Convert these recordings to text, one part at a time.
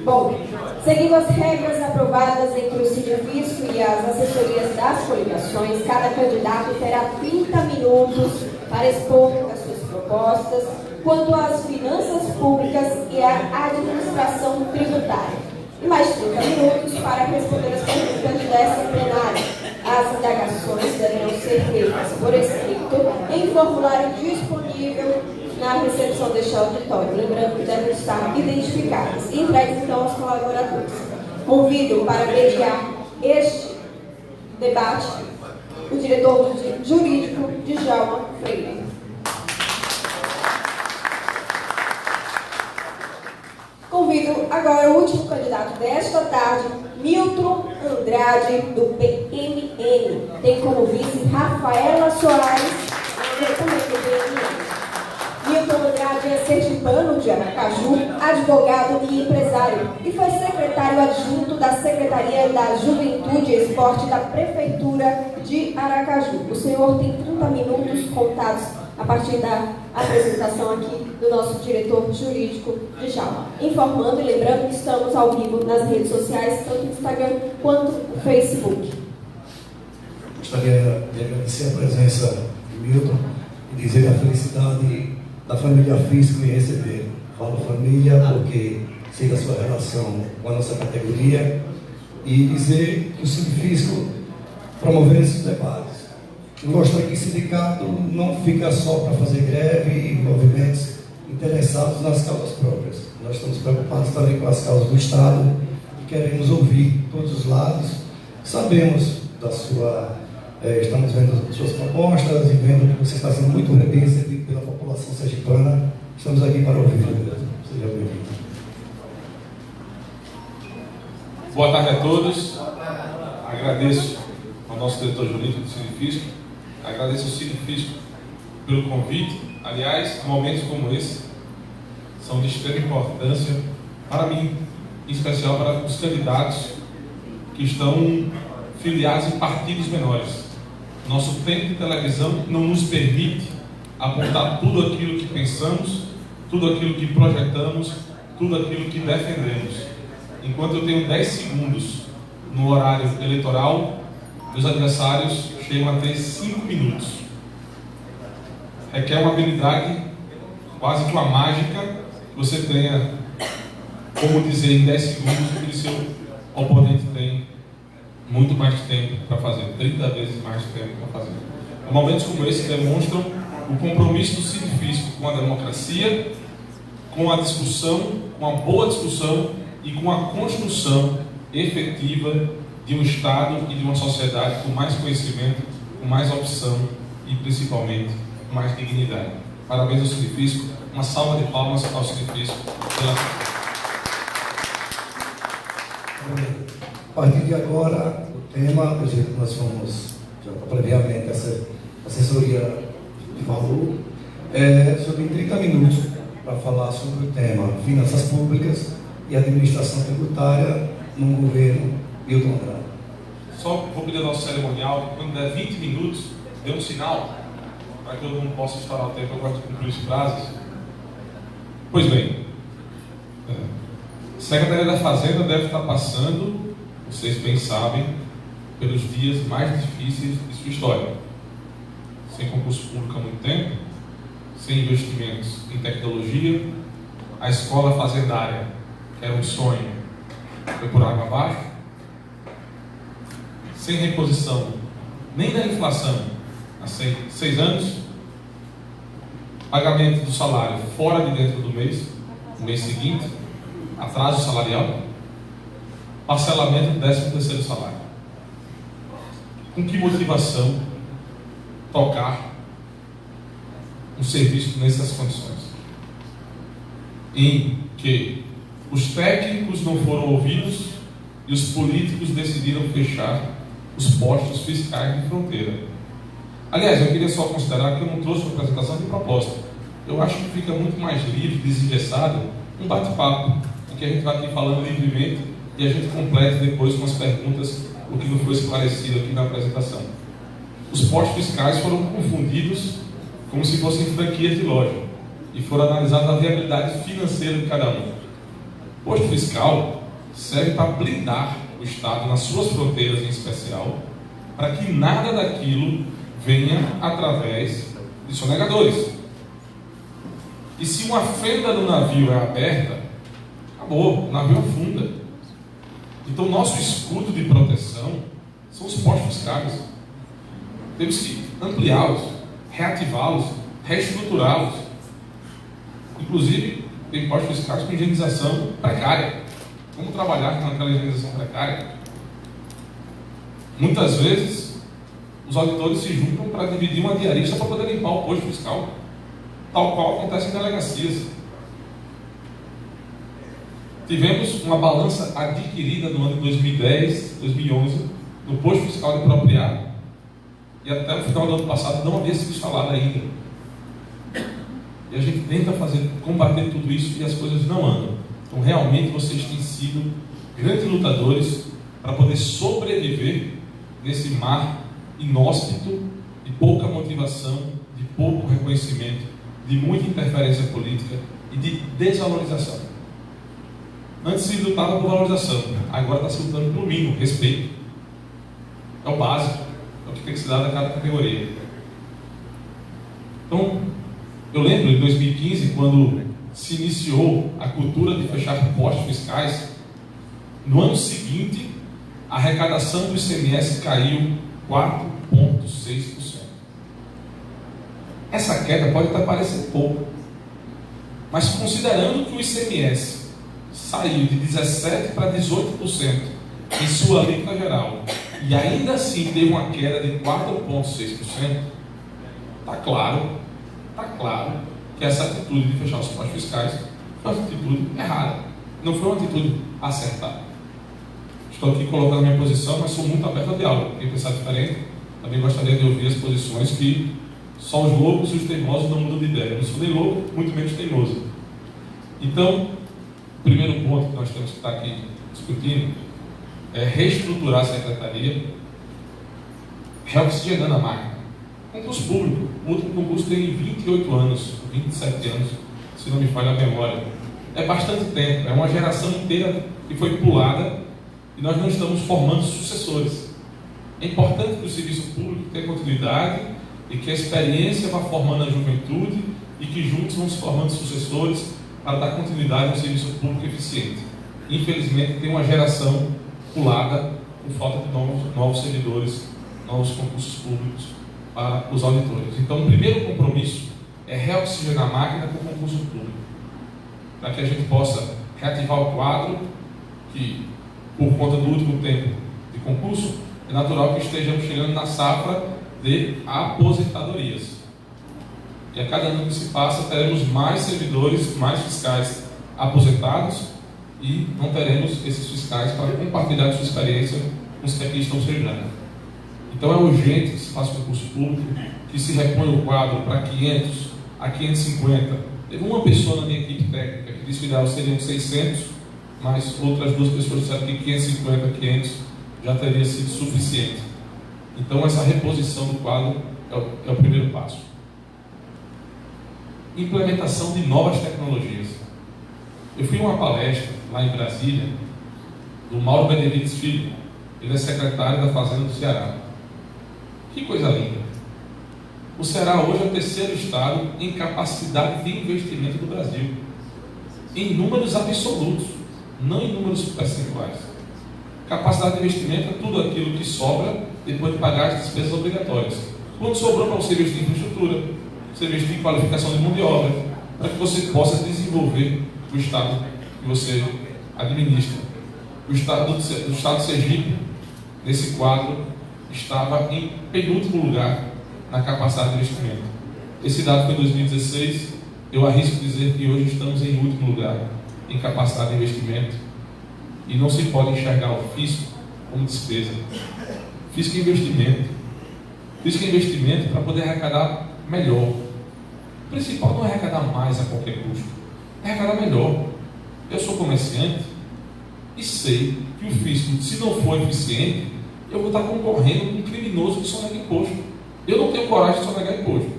Bom, seguindo as regras aprovadas entre o Sindivisco e as assessorias das coligações, cada candidato terá 30 minutos para expor as suas propostas quanto às finanças públicas e à administração tributária, e mais 30 minutos para responder as perguntas desta plenária. As indagações deverão ser feitas por escrito em formulário disponível na recepção deste auditório, lembrando que devem estar identificadas e entregues então aos colaboradores. Convido para mediar este debate o diretor jurídico Djalma Freire. Convido agora o último candidato desta tarde, Milton Andrade, do PMN. Tem como vice Rafaela Soares, também do PMN. Milton Andrade é sergipano de Aracaju, advogado e empresário, e foi secretário adjunto da Secretaria da Juventude e Esporte da Prefeitura de Aracaju. O senhor tem 30 minutos contados a partir da apresentação aqui do nosso diretor jurídico, Djalma. Informando e lembrando que estamos ao vivo nas redes sociais, tanto no Instagram quanto no Facebook. Gostaria de agradecer a presença de Milton e dizer a felicidade da família Fisco em receber. Falo família porque sei da sua relação com a nossa categoria e dizer que o Sindivisco promover esses debates. Mostra que o sindicato não fica só para fazer greve e movimentos interessados nas causas próprias. Nós estamos preocupados também com as causas do Estado e queremos ouvir todos os lados. Sabemos da sua... estamos vendo suas propostas e vendo que você está sendo muito bem recebido pela população sergipana. Estamos aqui para ouvir. Seja bem-vindo. Boa tarde a todos. Agradeço ao nosso diretor jurídico do Sindivisco, agradeço ao Sindivisco pelo convite. Aliás, momentos como esse são de extrema importância para mim, em especial para os candidatos que estão filiados em partidos menores. Nosso tempo de televisão não nos permite apontar tudo aquilo que pensamos, tudo aquilo que projetamos, tudo aquilo que defendemos. Enquanto eu tenho 10 segundos no horário eleitoral, meus adversários chegam a ter 5 minutos. Requer uma habilidade, quase que uma mágica, que você tenha como dizer em 10 segundos o que o seu oponente tem muito mais tempo para fazer, 30 vezes mais tempo para fazer. Momentos como esse demonstram o compromisso do Sindivisco com a democracia, com a discussão, com a boa discussão e com a construção efetiva de um Estado e de uma sociedade com mais conhecimento, com mais opção e principalmente com mais dignidade. Parabéns ao Sindivisco, uma salva de palmas ao Sindivisco pela... A partir de agora, o tema, do jeito que nós fomos já previamente, essa assessoria falou, sobre 30 minutos para falar sobre o tema finanças públicas e administração tributária no governo Milton Andrade. Só vou pedir ao nosso cerimonial, quando der 20 minutos, dê um sinal, para que todo mundo possa estourar o tempo, eu gosto de cumprir os prazos. Pois bem, a Secretaria da Fazenda deve estar passando, vocês bem sabem, pelos dias mais difíceis de sua história. Sem concurso público há muito tempo, sem investimentos em tecnologia, a escola fazendária, que era um sonho, foi por água abaixo, sem reposição nem da inflação há 6 anos, pagamento do salário fora de dentro do mês, no mês seguinte, atraso salarial, parcelamento do 13º salário. Com que motivação tocar um serviço nessas condições? Em que os técnicos não foram ouvidos e os políticos decidiram fechar os postos fiscais de fronteira. Aliás, eu queria só considerar que eu não trouxe uma apresentação de proposta. Eu acho que fica muito mais livre, desengessado, um bate-papo, em que a gente vai aqui falando livremente e a gente complete depois com as perguntas o que não foi esclarecido aqui na apresentação. Os postos fiscais foram confundidos como se fossem franquias de loja e foram analisadas a viabilidade financeira de cada um. O posto fiscal serve para blindar o Estado nas suas fronteiras em especial, para que nada daquilo venha através de sonegadores. E se uma fenda no navio é aberta, acabou, o navio afunda. Então, nosso escudo de proteção são os postos fiscais. Temos que ampliá-los, reativá-los, reestruturá-los. Inclusive, tem postos fiscais com higienização precária. Vamos trabalhar naquela higienização precária. Muitas vezes, os auditores se juntam para dividir uma diarista para poder limpar o posto fiscal, tal qual acontece em delegacias. Tivemos uma balança adquirida no ano de 2010, 2011, no posto fiscal de Propriá, e até o final do ano passado não havia sido instalado ainda. E a gente tenta combater tudo isso e as coisas não andam. Então, realmente, vocês têm sido grandes lutadores para poder sobreviver nesse mar inóspito, de pouca motivação, de pouco reconhecimento, de muita interferência política e de desvalorização. Antes se lutava por valorização, agora está se lutando por mínimo, respeito. É o básico, é o que tem que se dar a cada categoria. Então, eu lembro em 2015, quando se iniciou a cultura de fechar postos fiscais, no ano seguinte, a arrecadação do ICMS caiu 4,6%. Essa queda pode até parecer pouco, mas considerando que o ICMS saiu de 17% para 18% em sua alíquota geral, e ainda assim teve uma queda de 4,6%, está claro que essa atitude de fechar os postos fiscais foi uma atitude errada, não foi uma atitude acertada. Estou aqui colocando a minha posição, mas sou muito aberto ao diálogo. Quem pensar diferente, também gostaria de ouvir as posições que só os loucos e os teimosos não mudam de ideia. Eu não sou nem louco, muito menos teimoso. Então, o primeiro ponto que nós temos que estar aqui discutindo é reestruturar a secretaria, reoxigenando a máquina. Concurso público. O último concurso tem 28 anos, 27 anos, se não me falha a memória. É bastante tempo, é uma geração inteira que foi pulada e nós não estamos formando sucessores. É importante que o serviço público tenha continuidade e que a experiência vá formando a juventude e que juntos vamos formando sucessores para dar continuidade a um serviço público eficiente. Infelizmente, tem uma geração pulada por falta de novos servidores, novos concursos públicos para os auditores. Então, o primeiro compromisso é reoxigenar a máquina com o concurso público, para que a gente possa reativar o quadro que, por conta do último tempo de concurso, é natural que estejamos chegando na safra de aposentadorias. E a cada ano que se passa, teremos mais servidores, mais fiscais aposentados e não teremos esses fiscais para compartilhar sua experiência com os que aqui estão chegando. Então é urgente que se faça concurso público, que se reponha o quadro para 500 a 550. Teve uma pessoa na minha equipe técnica que disse que o ideal seriam 600, mas outras duas pessoas disseram que 550 a 500 já teria sido suficiente. Então essa reposição do quadro é o primeiro passo. Implementação de novas tecnologias. Eu fui a uma palestra lá em Brasília do Mauro Benevides Filho. Ele é secretário da Fazenda do Ceará. Que coisa linda! O Ceará hoje é o terceiro estado em capacidade de investimento do Brasil, em números absolutos, não em números percentuais. Capacidade de investimento é tudo aquilo que sobra depois de pagar as despesas obrigatórias. Quando sobrou para você investir em infraestrutura, você investir em qualificação de mão de obra, para que você possa desenvolver o estado que você administra. O estado do Sergipe, nesse quadro, estava em penúltimo lugar na capacidade de investimento. Esse dado foi em 2016, eu arrisco dizer que hoje estamos em último lugar em capacidade de investimento e não se pode enxergar o fisco como despesa. Fisco é investimento. Fisco é investimento para poder arrecadar melhor. O principal não é arrecadar mais a qualquer custo, é arrecadar melhor. Eu sou comerciante, e sei que o fisco, se não for eficiente, eu vou estar concorrendo com um criminoso que sonegar imposto. Eu não tenho coragem de sonegar imposto.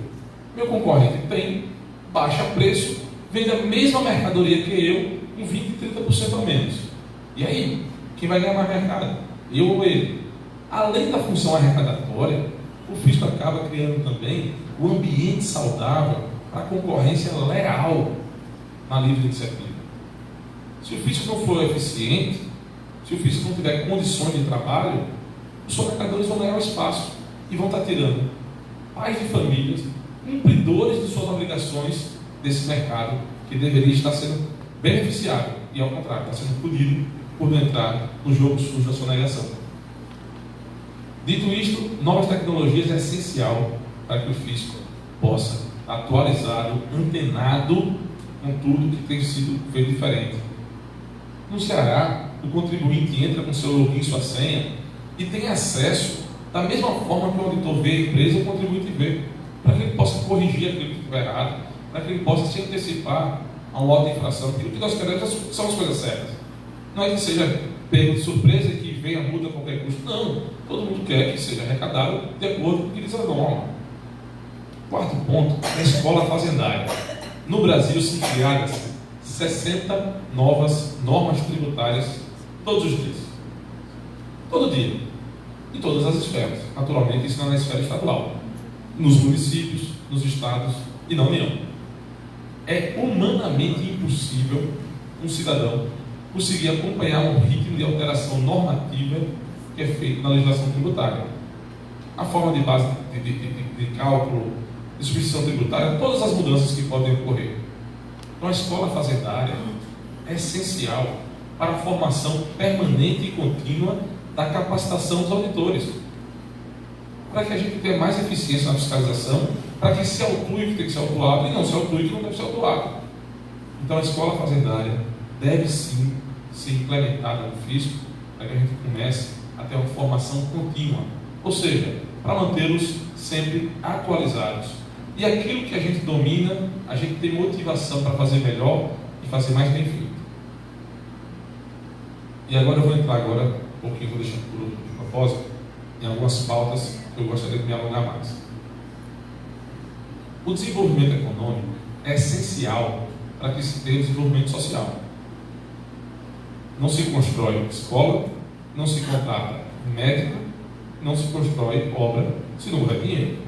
Meu concorrente tem, baixa preço, vende a mesma mercadoria que eu, com 20%, 30% a menos. E aí, quem vai ganhar mais mercado? Eu ou ele? Além da função arrecadatória, o fisco acaba criando também o ambiente saudável para a concorrência leal na livre iniciativa. Se o fisco não for eficiente, se o fisco não tiver condições de trabalho, os sonegadores vão ganhar o espaço e vão estar tirando pais de famílias, cumpridores de suas obrigações desse mercado que deveria estar sendo beneficiado e, ao contrário, está sendo punido por não entrar no jogo sujo da sonegação. Dito isto, novas tecnologias é essencial para que o fisco possa estar atualizado, antenado com tudo que tem sido feito diferente. No Ceará, o contribuinte entra com seu login e sua senha e tem acesso da mesma forma que o auditor vê a empresa, o contribuinte vê, para que ele possa corrigir aquilo que estiver errado, para que ele possa se antecipar a um lote de infração. Porque o que nós queremos são as coisas certas. Não é que seja pego de surpresa e que venha a multa a qualquer custo. Não. Todo mundo quer que seja arrecadado de acordo com o que diz a norma. Quarto ponto, a escola fazendária. No Brasil são criadas 60 novas normas tributárias todos os dias. Todo dia. Em todas as esferas. Naturalmente, isso não é na esfera estadual. Nos municípios, nos estados e na União. É humanamente impossível um cidadão conseguir acompanhar um ritmo de alteração normativa que é feito na legislação tributária. A forma de base de cálculo, de substituição tributária, todas as mudanças que podem ocorrer. Então, a escola fazendária é essencial para a formação permanente e contínua da capacitação dos auditores, para que a gente tenha mais eficiência na fiscalização, para que se autue o que tem que ser autuado e não se autue o que não deve ser autuado. Então, a escola fazendária deve sim ser implementada no fisco, para que a gente comece a ter uma formação contínua, ou seja, para mantê-los sempre atualizados. E aquilo que a gente domina, a gente tem motivação para fazer melhor e fazer mais bem feito. E agora eu vou entrar um pouquinho, vou deixar por outro de propósito, em algumas pautas que eu gostaria de me alongar mais. O desenvolvimento econômico é essencial para que se tenha desenvolvimento social. Não se constrói escola, não se contrata médico, não se constrói obra se não houver dinheiro.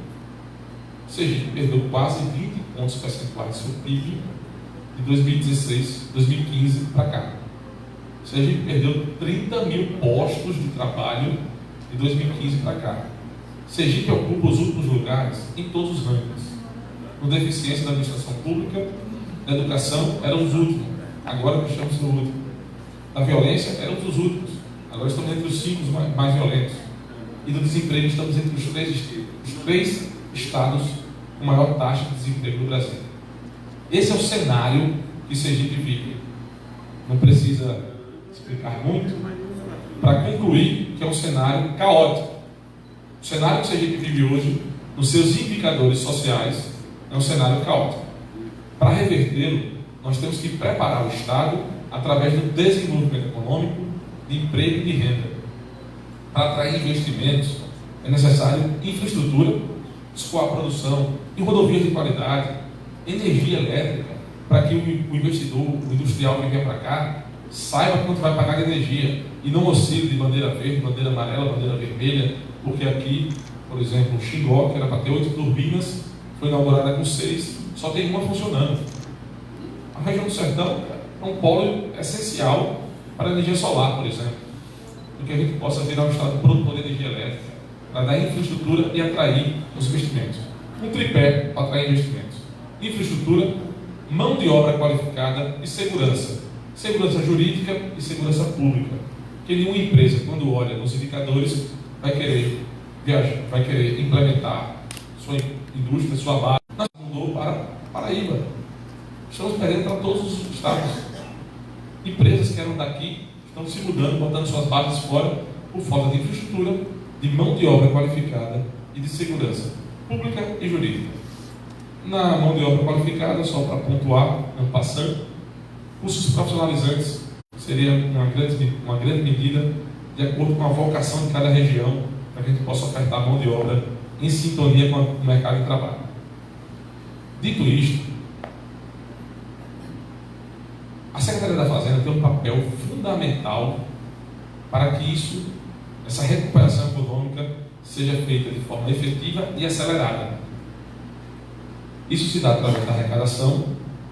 Sergipe perdeu quase 20 pontos percentuais do seu PIB de 2015 para cá. Sergipe perdeu 30 mil postos de trabalho de 2015 para cá. Sergipe ocupa os últimos lugares em todos os rankings. No deficiência da administração pública, da educação, eram os últimos. Agora nós estamos no último. Da violência, eram os últimos. Agora estamos entre os 5 mais violentos. E do desemprego, estamos entre os três estados com maior taxa de desemprego do Brasil. Esse é o cenário que Sergipe vive. Não precisa explicar muito para concluir que é um cenário caótico. O cenário que Sergipe vive hoje, nos seus indicadores sociais, é um cenário caótico. Para revertê-lo, nós temos que preparar o Estado através do desenvolvimento econômico, de emprego e de renda. Para atrair investimentos, é necessário infraestrutura, escoar a produção, de rodovias de qualidade, energia elétrica, para que o investidor, o industrial que vier para cá, saiba quanto vai pagar de energia e não oscile de bandeira verde, bandeira amarela, bandeira vermelha, porque aqui, por exemplo, o Xingó, que era para ter 8 turbinas, foi inaugurada com 6, só tem uma funcionando. A região do Sertão é um polo essencial para a energia solar, por exemplo, para que a gente possa virar um estado produtor de energia elétrica, para dar infraestrutura e atrair os investimentos. Um tripé para atrair investimentos: infraestrutura, mão de obra qualificada e segurança. Segurança jurídica e segurança pública. Que nenhuma empresa, quando olha nos indicadores, vai querer viajar, vai querer implementar sua indústria, sua base. Nós mudou para Paraíba. Estamos perdendo para todos os estados. Empresas que eram daqui estão se mudando, botando suas bases fora por falta de infraestrutura, de mão de obra qualificada e de segurança pública e jurídica. Na mão de obra qualificada, só para pontuar, não passando, cursos profissionalizantes Seria uma grande medida de acordo com a vocação de cada região, para que a gente possa ofertar mão de obra em sintonia com o mercado de trabalho. Dito isto, a Secretaria da Fazenda tem um papel fundamental para que essa recuperação econômica seja feita de forma efetiva e acelerada. Isso se dá através da arrecadação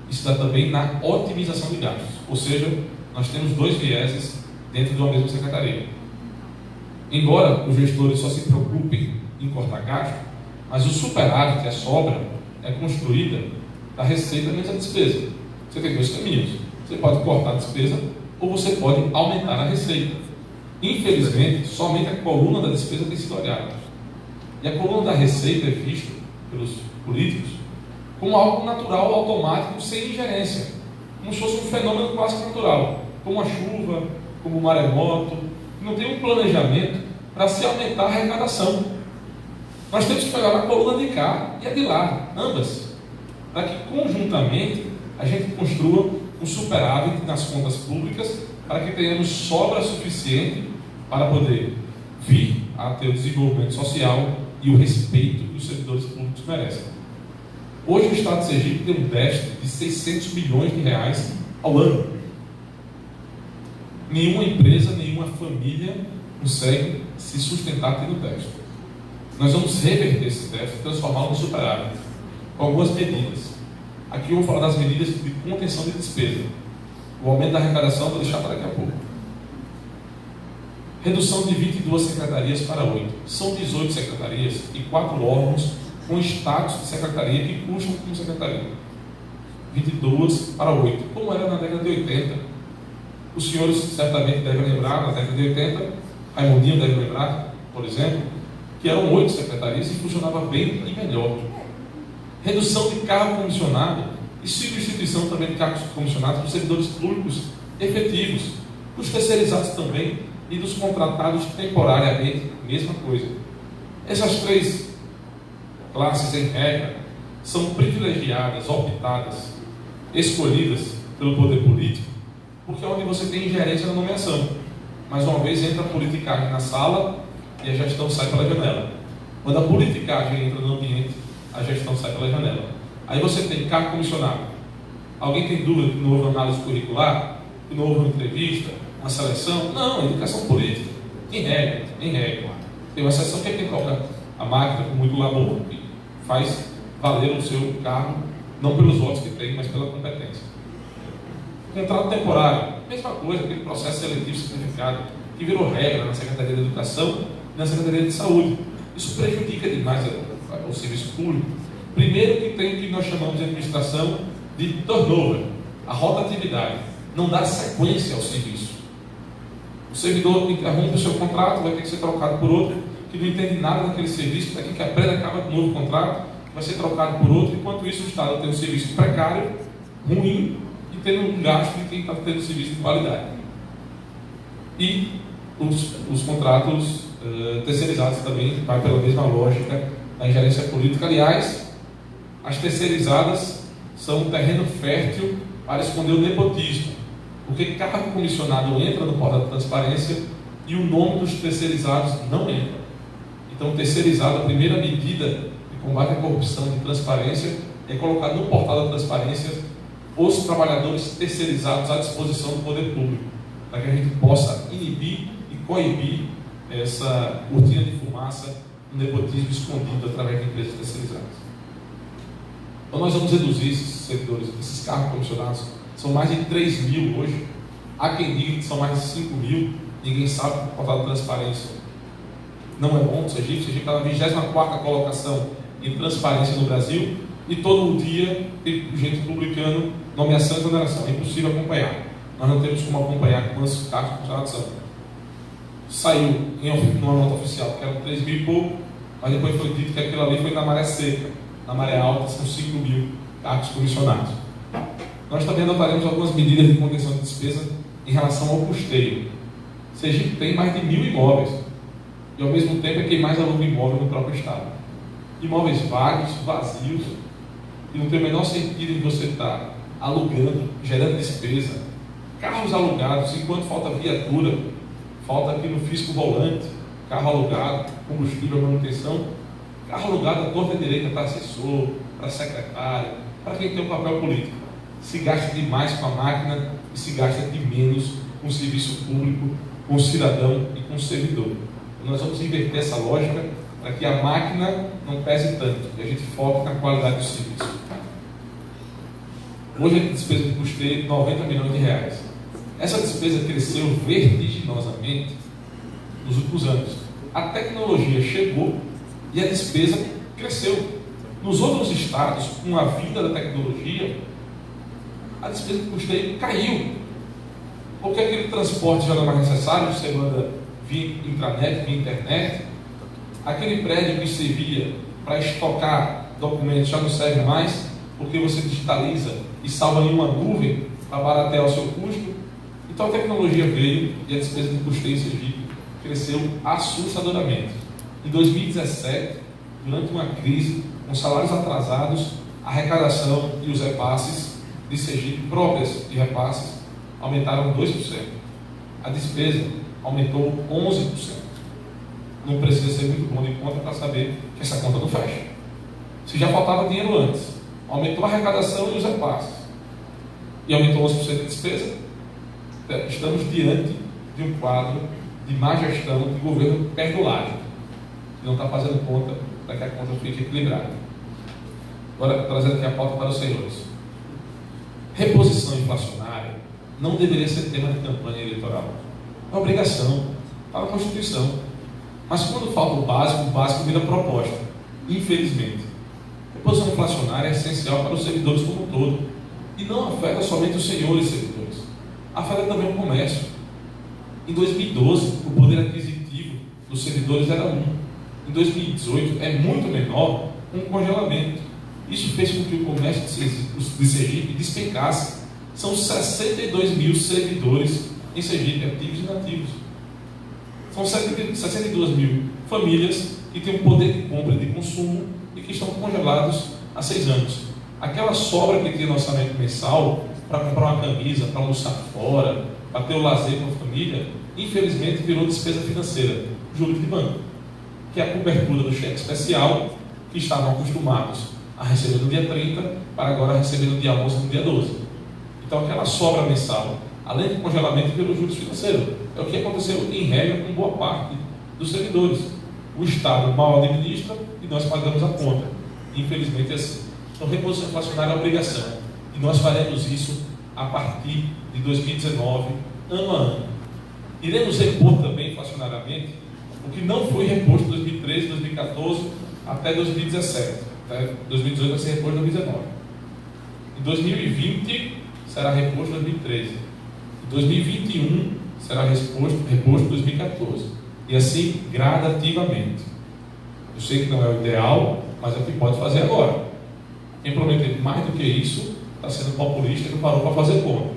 e se dá também na otimização de gastos. Ou seja, nós temos dois vieses dentro de uma mesma secretaria. Embora os gestores só se preocupem em cortar gasto, mas o superávit, a sobra, é construída da receita menos a despesa. Você tem dois caminhos. Você pode cortar a despesa ou você pode aumentar a receita. Infelizmente, somente a coluna da despesa tem sido olhada. E a coluna da receita é vista pelos políticos como algo natural, automático, sem ingerência. Como se fosse um fenômeno quase natural, como a chuva, como o maremoto. Não tem um planejamento para se aumentar a arrecadação. Nós temos que pegar a coluna de cá e a de lá, ambas, para que conjuntamente a gente construa um superávit nas contas públicas, para que tenhamos sobra suficiente para poder vir a ter o desenvolvimento social e o respeito que os servidores públicos merecem. Hoje o Estado de Sergipe tem um déficit de 600 milhões de reais ao ano. Nenhuma empresa, nenhuma família consegue se sustentar tendo déficit. Nós vamos reverter esse déficit e transformá-lo no superávit, com algumas medidas. Aqui eu vou falar das medidas de contenção de despesa. O aumento da arrecadação vou deixar para daqui a pouco. Redução de 22 secretarias para 8. São 18 secretarias e 4 órgãos com status de secretaria que custam como secretaria. 22 para 8, como era na década de 80. Os senhores certamente devem lembrar, na década de 80, Raimundinho deve lembrar, por exemplo, que eram 8 secretarias e funcionava bem e melhor. Redução de cargo comissionado e substituição também de cargos comissionados dos servidores públicos efetivos, dos terceirizados também e dos contratados temporariamente, mesma coisa. Essas 3 classes, em regra, são privilegiadas, optadas, escolhidas pelo poder político, porque é onde você tem ingerência na nomeação. Mais uma vez entra a politicagem na sala e a gestão sai pela janela. Quando a politicagem entra no ambiente, a gestão sai pela janela. Aí você tem cargo comissionado. Alguém tem dúvida que não houve análise curricular? Que não houve uma entrevista? Uma seleção? Não, educação política. Em regra, em regra. Tem uma exceção que é quem toca a máquina com muito labor, que faz valer o seu cargo, não pelos votos que tem, mas pela competência. Contrato temporário, mesma coisa, aquele processo seletivo simplificado, que virou regra na Secretaria de Educação e na Secretaria de Saúde. Isso prejudica demais o serviço público. Primeiro que tem o que nós chamamos de administração de turnover, a rotatividade, não dá sequência ao serviço. O servidor interrompe o seu contrato, vai ter que ser trocado por outro, que não entende nada daquele serviço, daqui que aprende acaba com um novo contrato, vai ser trocado por outro, enquanto isso o Estado tem um serviço precário, ruim, e tendo um gasto de quem está tendo serviço de qualidade. E os contratos terceirizados também vai pela mesma lógica da ingerência política. Aliás, as terceirizadas são um terreno fértil para esconder o nepotismo, porque cargo comissionado entra no portal da transparência e o nome dos terceirizados não entra. Então, terceirizado, a primeira medida de combate à corrupção de transparência é colocar no portal da transparência os trabalhadores terceirizados à disposição do poder público, para que a gente possa inibir e coibir essa cortina de fumaça, um nepotismo escondido através de empresas terceirizadas. Então nós vamos reduzir esses servidores, esses cargos comissionados, são mais de 3 mil hoje, há quem diga que são mais de 5 mil, ninguém sabe o portal da transparência. Não é bom o Sergipe está na 24ª colocação em transparência no Brasil, e todo dia tem gente publicando nomeação e exoneração, é impossível acompanhar. Nós não temos como acompanhar quantos cargos comissionados são. Saiu numa nota oficial que eram 3 mil e pouco, mas depois foi dito que aquilo ali foi na maré seca. Na maré alta são 5 mil cargos comissionados. Nós também adotaremos algumas medidas de contenção de despesa em relação ao custeio. Sergipe tem mais de 1.000 imóveis, e ao mesmo tempo é quem mais aluga imóvel no próprio Estado. Imóveis vagos, vazios, e não tem o menor sentido em você estar alugando, gerando despesa, carros alugados, enquanto falta viatura, falta aqui no fisco volante, carro alugado, combustível, manutenção, carro alugado à torta e direita para assessor, para secretário, para quem tem um papel político. Se gasta demais com a máquina e se gasta de menos com o serviço público, com o cidadão e com o servidor. Nós vamos inverter essa lógica para que a máquina não pese tanto e a gente foque na qualidade do serviço. Hoje a despesa de custeio é 90 milhões de reais. Essa despesa cresceu vertiginosamente nos últimos anos. A tecnologia chegou e a despesa cresceu. Nos outros estados, com a vinda da tecnologia, a despesa de custeio caiu. Porque aquele transporte já não é mais necessário, você manda via intranet, via internet. Aquele prédio que servia para estocar documentos já não serve mais, porque você digitaliza e salva em uma nuvem para baratear o seu custo. Então a tecnologia veio e a despesa de custeio em Sergipe cresceu assustadoramente. Em 2017, durante uma crise, com salários atrasados, a arrecadação e os repasses de Sergipe, próprias de repasses, aumentaram 2%. A despesa aumentou 11%. Não precisa ser muito bom de conta para saber que essa conta não fecha. Se já faltava dinheiro antes, aumentou a arrecadação e os repasses, e aumentou 11% de despesa, estamos diante de um quadro de má gestão de governo perdulário, que não está fazendo conta para que a conta fique equilibrada. Agora, trazendo aqui a pauta para os senhores. Reposição inflacionária não deveria ser tema de campanha eleitoral. É obrigação, está na Constituição. Mas quando falta o básico vira proposta. Infelizmente. Reposição inflacionária é essencial para os servidores como um todo. E não afeta somente os senhores servidores. Afeta também o comércio. Em 2012, o poder aquisitivo dos servidores era 1. Em 2018, é muito menor, com um congelamento. Isso fez com que o comércio de Sergipe despencasse. São 62 mil servidores em Sergipe, ativos e inativos. São 62 mil famílias que têm um poder de compra e de consumo e que estão congelados há 6 anos. Aquela sobra que tinha no orçamento mensal para comprar uma camisa, para almoçar fora, para ter o lazer com a família, infelizmente virou despesa financeira, juros de banco, que é a cobertura do cheque especial que estavam acostumados a receber no dia 30, para agora receber no dia 11 e no dia 12. Então aquela sobra mensal, além do congelamento, virou juros financeiros. É o que aconteceu em regra com boa parte dos servidores. O Estado mal administra e nós pagamos a conta. Infelizmente é assim. Então reposição inflacionária é obrigação. E nós faremos isso a partir de 2019, ano a ano. Iremos repor também inflacionariamente o que não foi reposto em 2013, 2014 até 2017. Até 2018 vai ser reposto em 2019. Em 2020 será reposto em 2013. Em 2021 será reposto em 2014. E assim gradativamente. Eu sei que não é o ideal, mas é o que pode fazer agora. Quem prometeu mais do que isso está sendo populista e não parou para fazer conta.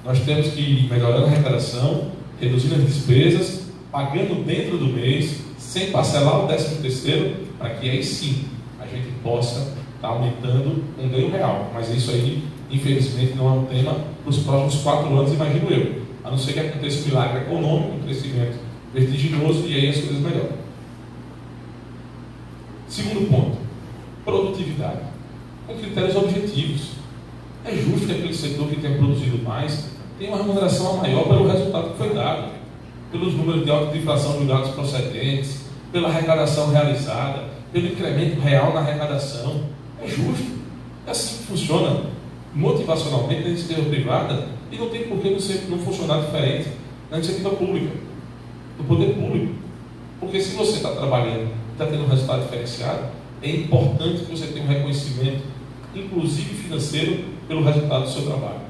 Nós temos que ir melhorando a arrecadação, reduzindo as despesas, pagando dentro do mês, sem parcelar o 13º, para que aí sim a gente possa estar aumentando um ganho real. Mas isso aí, infelizmente, não é um tema para os próximos 4 anos, imagino eu. A não ser que aconteça um milagre econômico, um crescimento vertiginoso, e aí as coisas melhoram. Segundo ponto, produtividade. Com critérios objetivos. É justo que aquele setor que tenha produzido mais tenha uma remuneração maior pelo resultado que foi dado, pelos números de alta inflação de dados procedentes, pela arrecadação realizada, pelo incremento real na arrecadação. É justo. É assim que funciona motivacionalmente na iniciativa privada e não tem por que não funcionar diferente na iniciativa pública, no poder público. Porque se você está trabalhando e está tendo um resultado diferenciado, é importante que você tenha um reconhecimento, inclusive financeiro, pelo resultado do seu trabalho.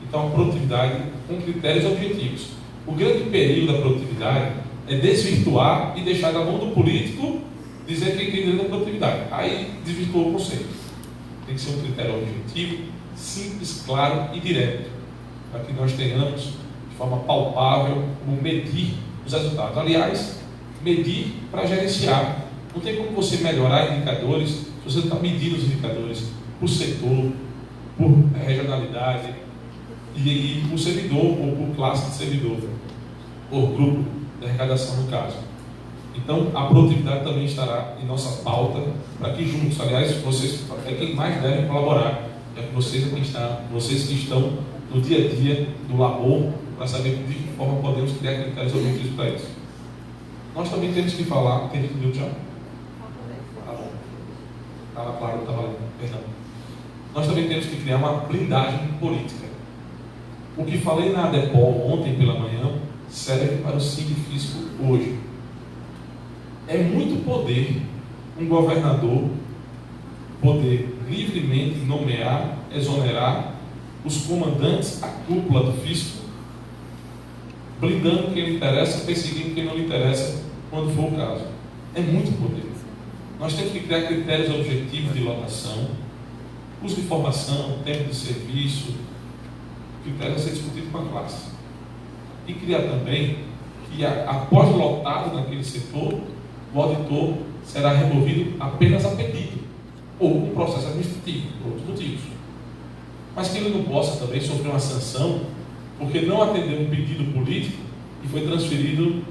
Então, a produtividade com critérios objetivos. O grande perigo da produtividade é desvirtuar e deixar na mão do político dizer quem tem direito à produtividade. Aí desvirtuou o conceito. Tem que ser um critério objetivo, simples, claro e direto, para que nós tenhamos de forma palpável como medir os resultados. Aliás, medir para gerenciar. Não tem como você melhorar indicadores se você não está medindo os indicadores por setor, por regionalidade, e por servidor ou por classe de servidor, ou grupo de arrecadação no caso. Então, a produtividade também estará em nossa pauta, para que juntos, aliás, vocês é quem mais devem colaborar, é vocês que estão no dia a dia do labor, para saber de que forma podemos criar critérios objetivos para isso. Nós também temos que falar, tem que já? Tá bom. Estava claro, estava lendo, perdão. Nós também temos que criar uma blindagem política. O que falei na ADEPOL ontem pela manhã serve para o Sindifisco hoje. É muito poder um governador poder livremente nomear, exonerar os comandantes, a cúpula do fisco, blindando quem lhe interessa, perseguindo quem não lhe interessa, quando for o caso. É muito poder. Nós temos que criar critérios objetivos de lotação, custo de formação, tempo de serviço, critérios a ser discutido com a classe. E criar também que, após lotado naquele setor, o auditor será removido apenas a pedido, ou com processo administrativo, por outros motivos. Mas que ele não possa também sofrer uma sanção, porque não atendeu um pedido político e foi transferido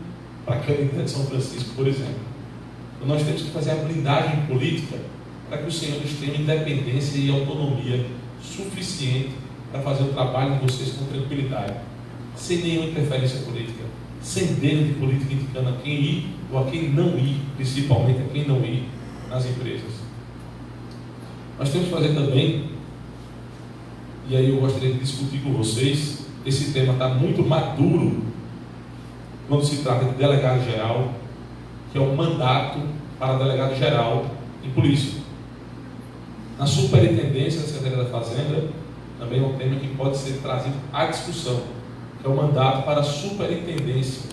para a Câmara de São Francisco, por exemplo. Então nós temos que fazer a blindagem política para que os senhores tenham independência e autonomia suficiente para fazer o trabalho de vocês com tranquilidade, sem nenhuma interferência política, sem dedo de política indicando a quem ir ou a quem não ir, principalmente a quem não ir nas empresas. Nós temos que fazer também, e aí eu gostaria de discutir com vocês, esse tema está muito maduro quando se trata de delegado geral, que é o mandato para delegado geral em polícia. Na superintendência da Secretaria da Fazenda, também é um tema que pode ser trazido à discussão, que é o mandato para a superintendência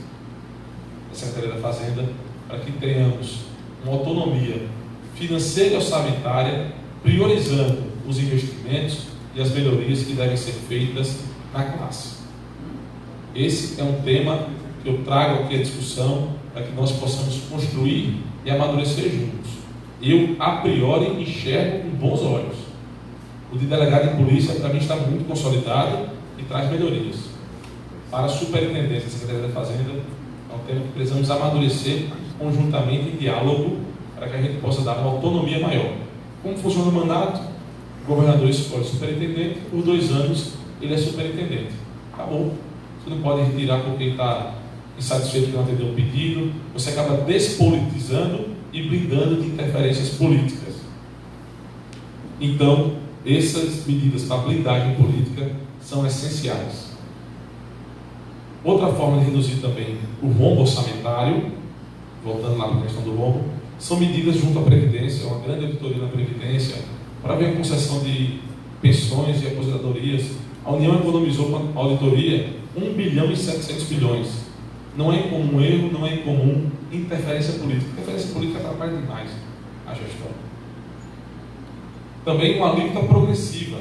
da Secretaria da Fazenda, para que tenhamos uma autonomia financeira e orçamentária, priorizando os investimentos e as melhorias que devem ser feitas na classe. Esse é um tema que eu trago aqui à discussão para que nós possamos construir e amadurecer juntos. Eu, a priori, enxergo com bons olhos. O de delegado de polícia, para mim, está muito consolidado e traz melhorias. Para a superintendência da Secretaria da Fazenda, é um tema que precisamos amadurecer conjuntamente em diálogo para que a gente possa dar uma autonomia maior. Como funciona o mandato? O governador escolhe superintendente, por 2 anos ele é superintendente. Acabou. Você não pode retirar porque está insatisfeito que não atendeu o pedido. Você acaba despolitizando e blindando de interferências políticas. Então, essas medidas para blindagem política são essenciais. Outra forma de reduzir também o rombo orçamentário, voltando lá para a questão do rombo, são medidas junto à Previdência, uma grande auditoria na Previdência, para ver a concessão de pensões e aposentadorias. A União economizou com a auditoria 1 bilhão e 700 bilhões. Não é incomum erro, não é incomum interferência política. Interferência política atrapalha demais a gestão. Também uma alíquota progressiva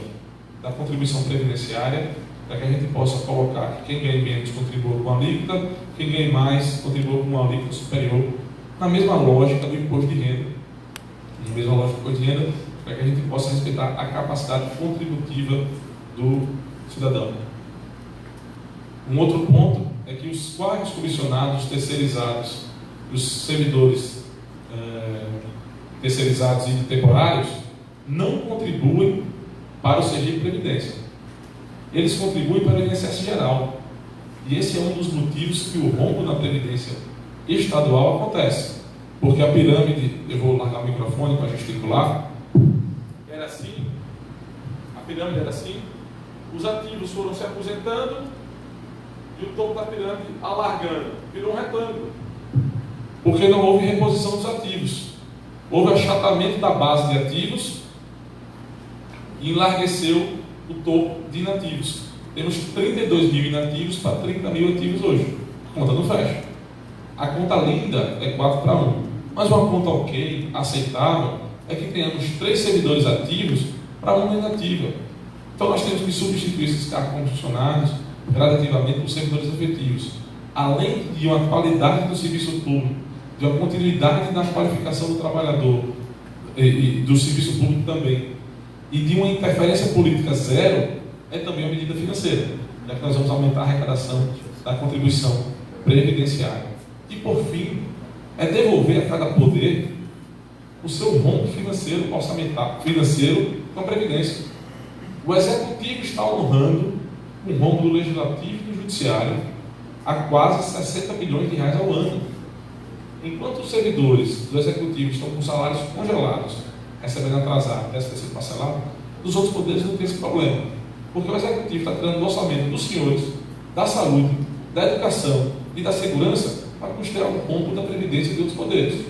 da contribuição previdenciária, para que a gente possa colocar que quem ganha menos contribua com a alíquota, quem ganha mais contribua com uma alíquota superior, na mesma lógica do imposto de renda. Na mesma lógica do imposto de renda, para que a gente possa respeitar a capacidade contributiva do cidadão. Um outro ponto é que os quadros comissionados terceirizados, os servidores terceirizados e temporários, não contribuem para o CGI de Previdência. Eles contribuem para o INSS geral. E esse é um dos motivos que o rombo na Previdência estadual acontece. Porque a pirâmide, eu vou largar o microfone para gesticular, era assim, a pirâmide era assim, os ativos foram se aposentando e o topo da pirâmide alargando, virou um retângulo. Porque não houve reposição dos ativos. Houve achatamento da base de ativos e enlargueceu o topo de inativos. Temos 32 mil inativos para 30 mil ativos hoje. A conta não fecha. A conta linda é 4:1. Mas uma conta ok, aceitável, é que tenhamos 3 servidores ativos para 1 inativa. Então nós temos que substituir esses cargos como funcionários gradativamente por servidores efetivos. Além de uma qualidade do serviço público, de uma continuidade na qualificação do trabalhador e do serviço público também, e de uma interferência política zero, é também uma medida financeira. já que nós vamos aumentar a arrecadação da contribuição previdenciária. E, por fim, é devolver a cada poder o seu rombo financeiro, orçamentário, financeiro com a Previdência. O Executivo está honrando um rombo do Legislativo e do Judiciário a quase 60 bilhões de reais ao ano. Enquanto os servidores do Executivo estão com salários congelados, recebendo atrasado, deve ter sido parcelado, os outros poderes não têm esse problema. Porque o Executivo está tirando do orçamento dos senhores, da saúde, da educação e da segurança para custear o rombo da Previdência e de outros poderes.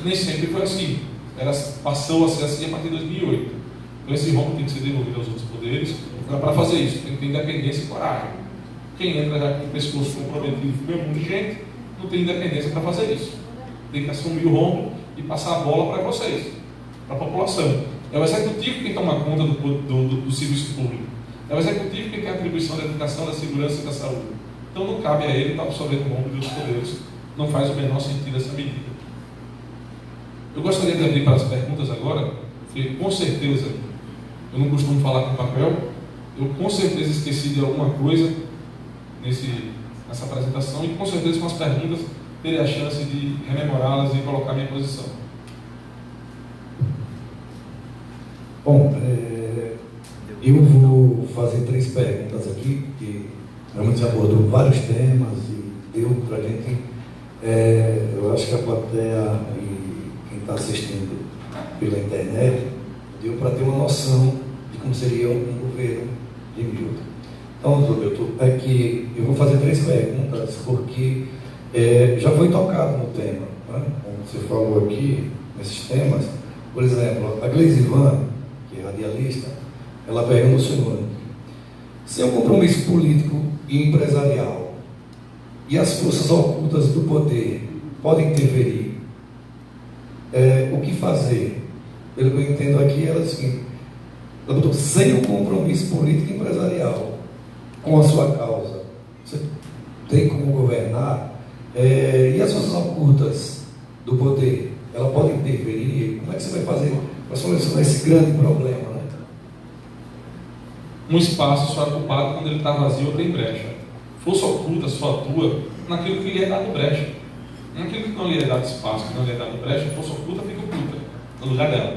Nem sempre foi assim. Passou a ser assim a partir de 2008. Então esse rombo tem que ser devolvido aos outros poderes. Para fazer isso, tem que ter independência e coragem. Quem entra já com o pescoço comprometido com um monte de gente, não tem independência para fazer isso. Tem que assumir o rombo e passar a bola para vocês, para a população. É o Executivo quem toma conta do serviço público. É o Executivo quem tem a atribuição da educação, da segurança e da saúde. Então não cabe a ele estar absorvendo o rombo de outros poderes. Não faz o menor sentido essa medida. Eu gostaria de abrir para as perguntas agora, porque com certeza eu não costumo falar com papel, eu com certeza esqueci de alguma coisa nessa apresentação e com certeza com as perguntas terei a chance de rememorá-las e colocar minha posição. Bom, eu vou fazer 3 perguntas aqui, porque realmente já abordou vários temas e deu para a gente, eu acho que a plateia e quem está assistindo pela internet, deu para ter uma noção de como seria um governo de Milton. Então, doutor Milton, é que eu vou fazer 3 perguntas, porque já foi tocado no tema, né? Como você falou aqui, nesses temas. Por exemplo, a Gleisivan, que é radialista, ela pergunta ao senhor: se é um compromisso político e empresarial e as forças ocultas do poder podem interferir, o que fazer? Pelo que eu entendo aqui, ela diz o seguinte: sem o compromisso político e empresarial com a sua causa, você tem como governar, e as forças ocultas do poder, ela pode interferir? Como é que você vai fazer para solucionar esse grande problema, né? Um espaço só é ocupado quando ele está vazio ou tem brecha. Força oculta só atua naquilo que lhe é dado brecha. Naquilo que não lhe é dado espaço, que não lhe é dado brecha, força oculta fica oculta no lugar dela.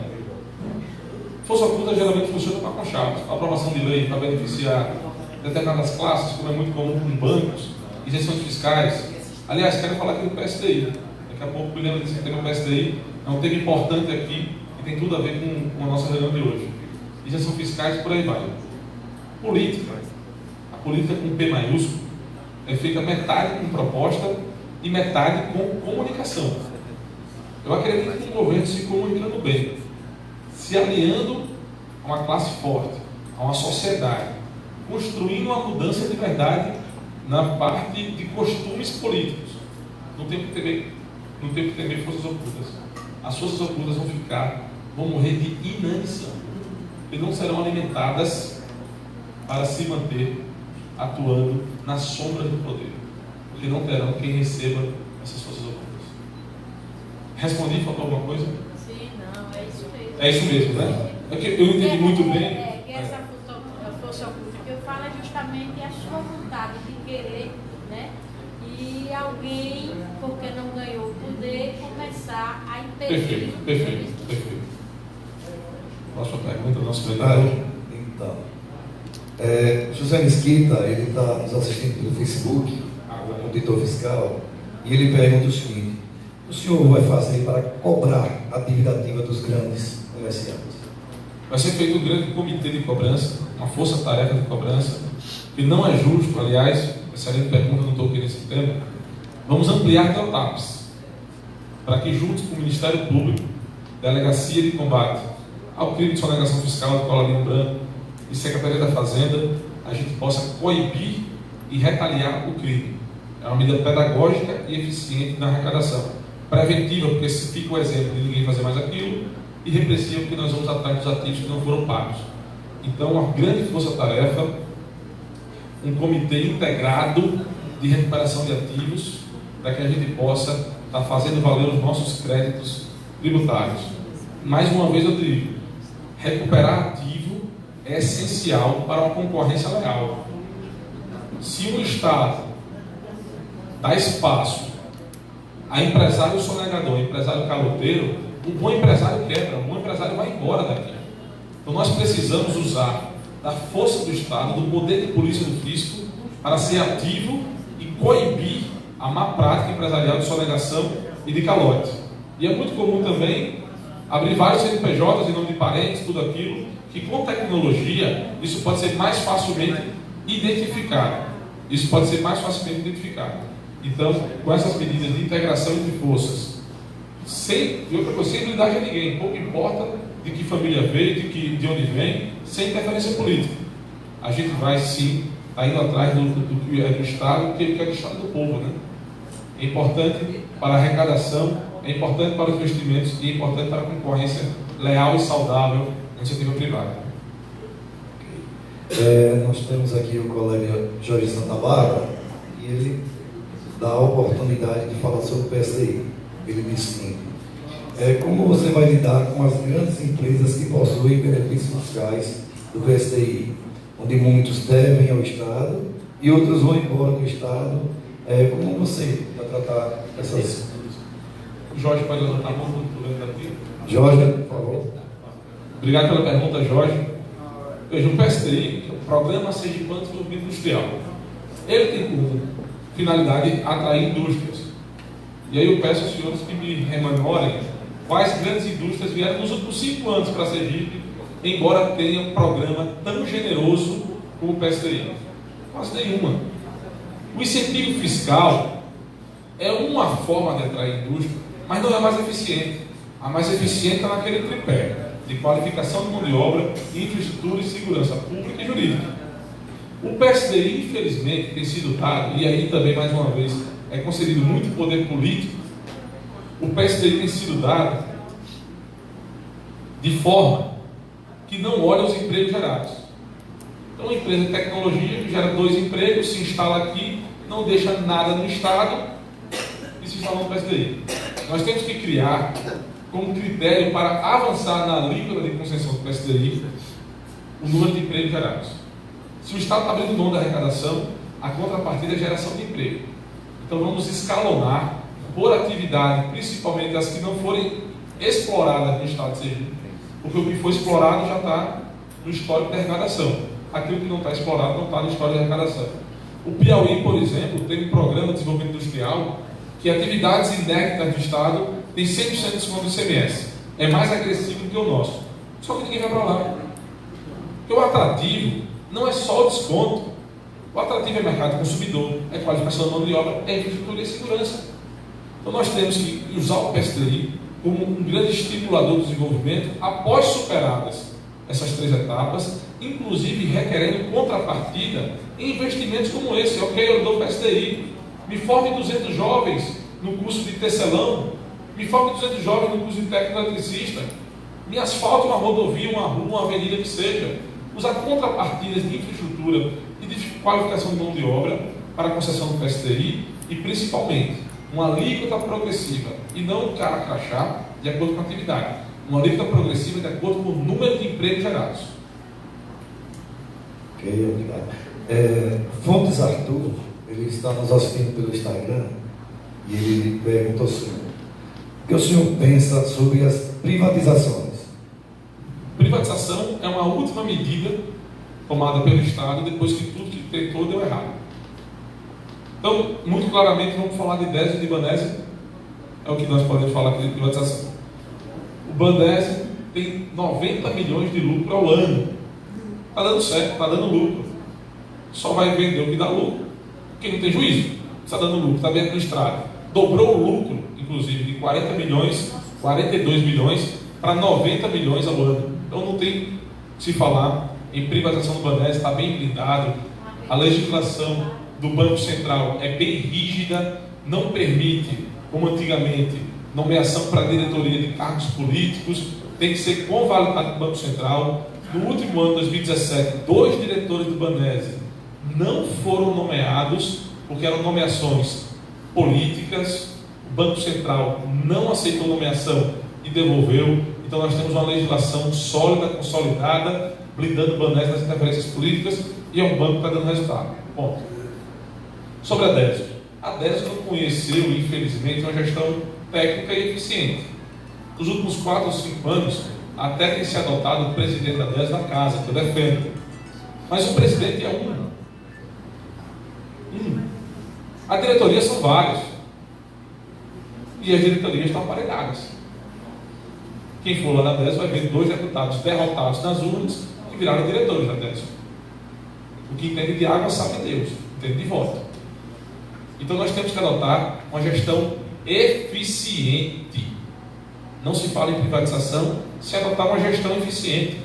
Força oculta geralmente funciona para conchavos, para aprovação de lei, para beneficiar determinadas classes, como é muito comum com bancos, isenções fiscais. Aliás, quero falar aqui do PSDI. Daqui a pouco o William disse que tem o PSDI, é um tema importante aqui e tem tudo a ver com a nossa reunião de hoje. Isenção fiscais, por aí vai. Política. A política com P maiúsculo é feita metade com proposta e metade com comunicação. Eu acredito que o governo se comunicando bem, se aliando a uma classe forte, a uma sociedade, construindo uma mudança de verdade na parte de costumes políticos. Não tem que temer forças ocultas. As forças ocultas vão morrer de inanição e não serão alimentadas para se manter atuando na sombra do poder, porque não terão quem receba essas forças ocultas. Respondi? Faltou alguma coisa? Sim, não, é isso mesmo. É isso mesmo, né? É que eu entendi muito bem. Que essa força oculta que eu falo é justamente a sua vontade de querer, né? E alguém, porque não ganhou o poder, começar a impedir. Perfeito. Próxima pergunta do nosso vereador. Então, José Mesquita, ele está nos assistindo pelo Facebook, o auditor fiscal, e ele pergunta o seguinte: o senhor vai fazer para cobrar a dívida ativa dos grandes comerciantes? Vai ser feito um grande comitê de cobrança, uma força-tarefa de cobrança, que não é justo, aliás, excelente pergunta, não estou aqui nesse tema. Vamos ampliar até o TAPS, para que juntos com o Ministério Público, Delegacia de Combate ao Crime de Sonegação Fiscal de Colarinho Branco e Secretaria da Fazenda, a gente possa coibir e retaliar o crime. É uma medida pedagógica e eficiente na arrecadação. Preventiva, porque se fica o exemplo de ninguém fazer mais aquilo, e repressiva, porque nós vamos atrás dos ativos que não foram pagos. Então, uma grande força-tarefa, um comitê integrado de recuperação de ativos, para que a gente possa estar fazendo valer os nossos créditos tributários. Mais uma vez eu digo, recuperar ativo é essencial para uma concorrência legal. Se o Estado dá espaço a empresário sonegador, empresário caloteiro, o bom empresário quebra, o bom empresário vai embora daqui. Então nós precisamos usar da força do Estado, do poder de polícia do fisco, para ser ativo e coibir a má prática empresarial de sonegação e de calote. E é muito comum também abrir vários CNPJs em nome de parentes, tudo aquilo, que com tecnologia isso pode ser mais facilmente identificado. Isso pode ser mais facilmente identificado. Então, com essas medidas de integração entre forças, sem blindagem a ninguém, pouco importa de que família veio, de onde vem, sem interferência política. A gente vai sim estar indo atrás do que é do Estado, que é do Estado do povo, né? É importante para a arrecadação, é importante para os investimentos e é importante para a concorrência leal e saudável na iniciativa privada. Nós temos aqui o colega Jorge Santa Bárbara e ele dá a oportunidade de falar sobre o PSDI. Ele diz o seguinte: como você vai lidar com as grandes empresas que possuem benefícios fiscais do PSDI, onde muitos devem ao Estado e outros vão embora do Estado? Como você vai tratar essas... O Jorge pode levantar a mão aqui. Jorge, por favor. Obrigado pela pergunta, Jorge. Veja, o PSDI, o Programa Sergipano de Desenvolvimento Industrial, ele tem como finalidade atrair indústrias. E aí eu peço aos senhores que me rememorem quais grandes indústrias vieram nos últimos 5 anos para Sergipe, embora tenha um programa tão generoso como o PSDI. Quase nenhuma. O incentivo fiscal é uma forma de atrair indústria, mas não é a mais eficiente. A mais eficiente está naquele tripé de qualificação de mão de obra, infraestrutura e segurança pública e jurídica. O PSDI, infelizmente, tem sido dado, e aí também, mais uma vez, é concedido muito poder político. O PSDI tem sido dado de forma que não olha os empregos gerados. Então, uma empresa de tecnologia que gera 2 empregos, se instala aqui, não deixa nada no Estado e se instala no PSDI. Nós temos que criar como critério para avançar na alíquota de concessão do PSDI o número de empregos gerados. Se o Estado está abrindo mão da arrecadação, a contrapartida é a geração de emprego. Então vamos escalonar por atividade, principalmente as que não forem exploradas no Estado de Sergipe, porque o que foi explorado já está no histórico de arrecadação. Aquilo que não está explorado não está no histórico de arrecadação. O Piauí, por exemplo, tem um programa de desenvolvimento industrial que atividades inéditas do Estado tem 100% de desconto do ICMS. É mais agressivo que o nosso. Só que ninguém vai para lá. Porque o atrativo não é só o desconto. O atrativo é mercado consumidor, é qualificação da mão de obra, é infraestrutura e segurança. Então nós temos que usar o PSDI como um grande estimulador do desenvolvimento após superadas essas 3 etapas, inclusive requerendo contrapartida em investimentos como esse. Ok, eu dou PSDI, me forme 200 jovens no curso de tecelão, me forme 200 jovens no curso de técnico eletricista, me asfalte uma rodovia, uma rua, uma avenida que seja. Usar contrapartidas de infraestrutura e de qualificação de mão de obra para a concessão do PSDI e, principalmente, uma alíquota progressiva e não um cara crachá de acordo com a atividade. Uma alíquota progressiva de acordo com o número de empregos gerados. Ok, obrigado. Fontes Arthur, ele está nos assistindo pelo Instagram e ele pergunta ao senhor: o que o senhor pensa sobre as privatizações? Privatização é uma última medida tomada pelo Estado depois que tudo que tentou deu errado. Então, muito claramente, vamos falar de Désio e de Banese. É o que nós podemos falar aqui de privatização. O Banese tem 90 milhões de lucro ao ano. Está dando certo, está dando lucro. Só vai vender o que dá lucro. Porque não tem juízo. Está dando lucro, está bem administrado. Dobrou o lucro, inclusive, de 40 milhões, 42 milhões para 90 milhões ao ano. Então não tem se falar em privatização do Banese, está bem blindado. A legislação do Banco Central é bem rígida, não permite, como antigamente, nomeação para a diretoria de cargos políticos, tem que ser convalidado do Banco Central. No último ano, 2017, 2 diretores do Banese não foram nomeados porque eram nomeações políticas. O Banco Central não aceitou nomeação e devolveu. Então nós temos uma legislação sólida, consolidada, blindando o Banese das interferências políticas, e é um banco que está dando resultado. Ponto. Sobre a DESO. A DESO não conheceu, infelizmente, uma gestão técnica e eficiente. Nos últimos 4 ou 5 anos, até tem se adotado o presidente da DESO na casa, que eu defendo. Mas o presidente é um. A diretoria são várias. E as diretorias estão aparelhadas. Quem for lá na DESO vai ver 2 deputados derrotados nas urnas que viraram diretores da DESO. O que entende de água sabe Deus, entende de voto. Então nós temos que adotar uma gestão eficiente. Não se fala em privatização se adotar uma gestão eficiente.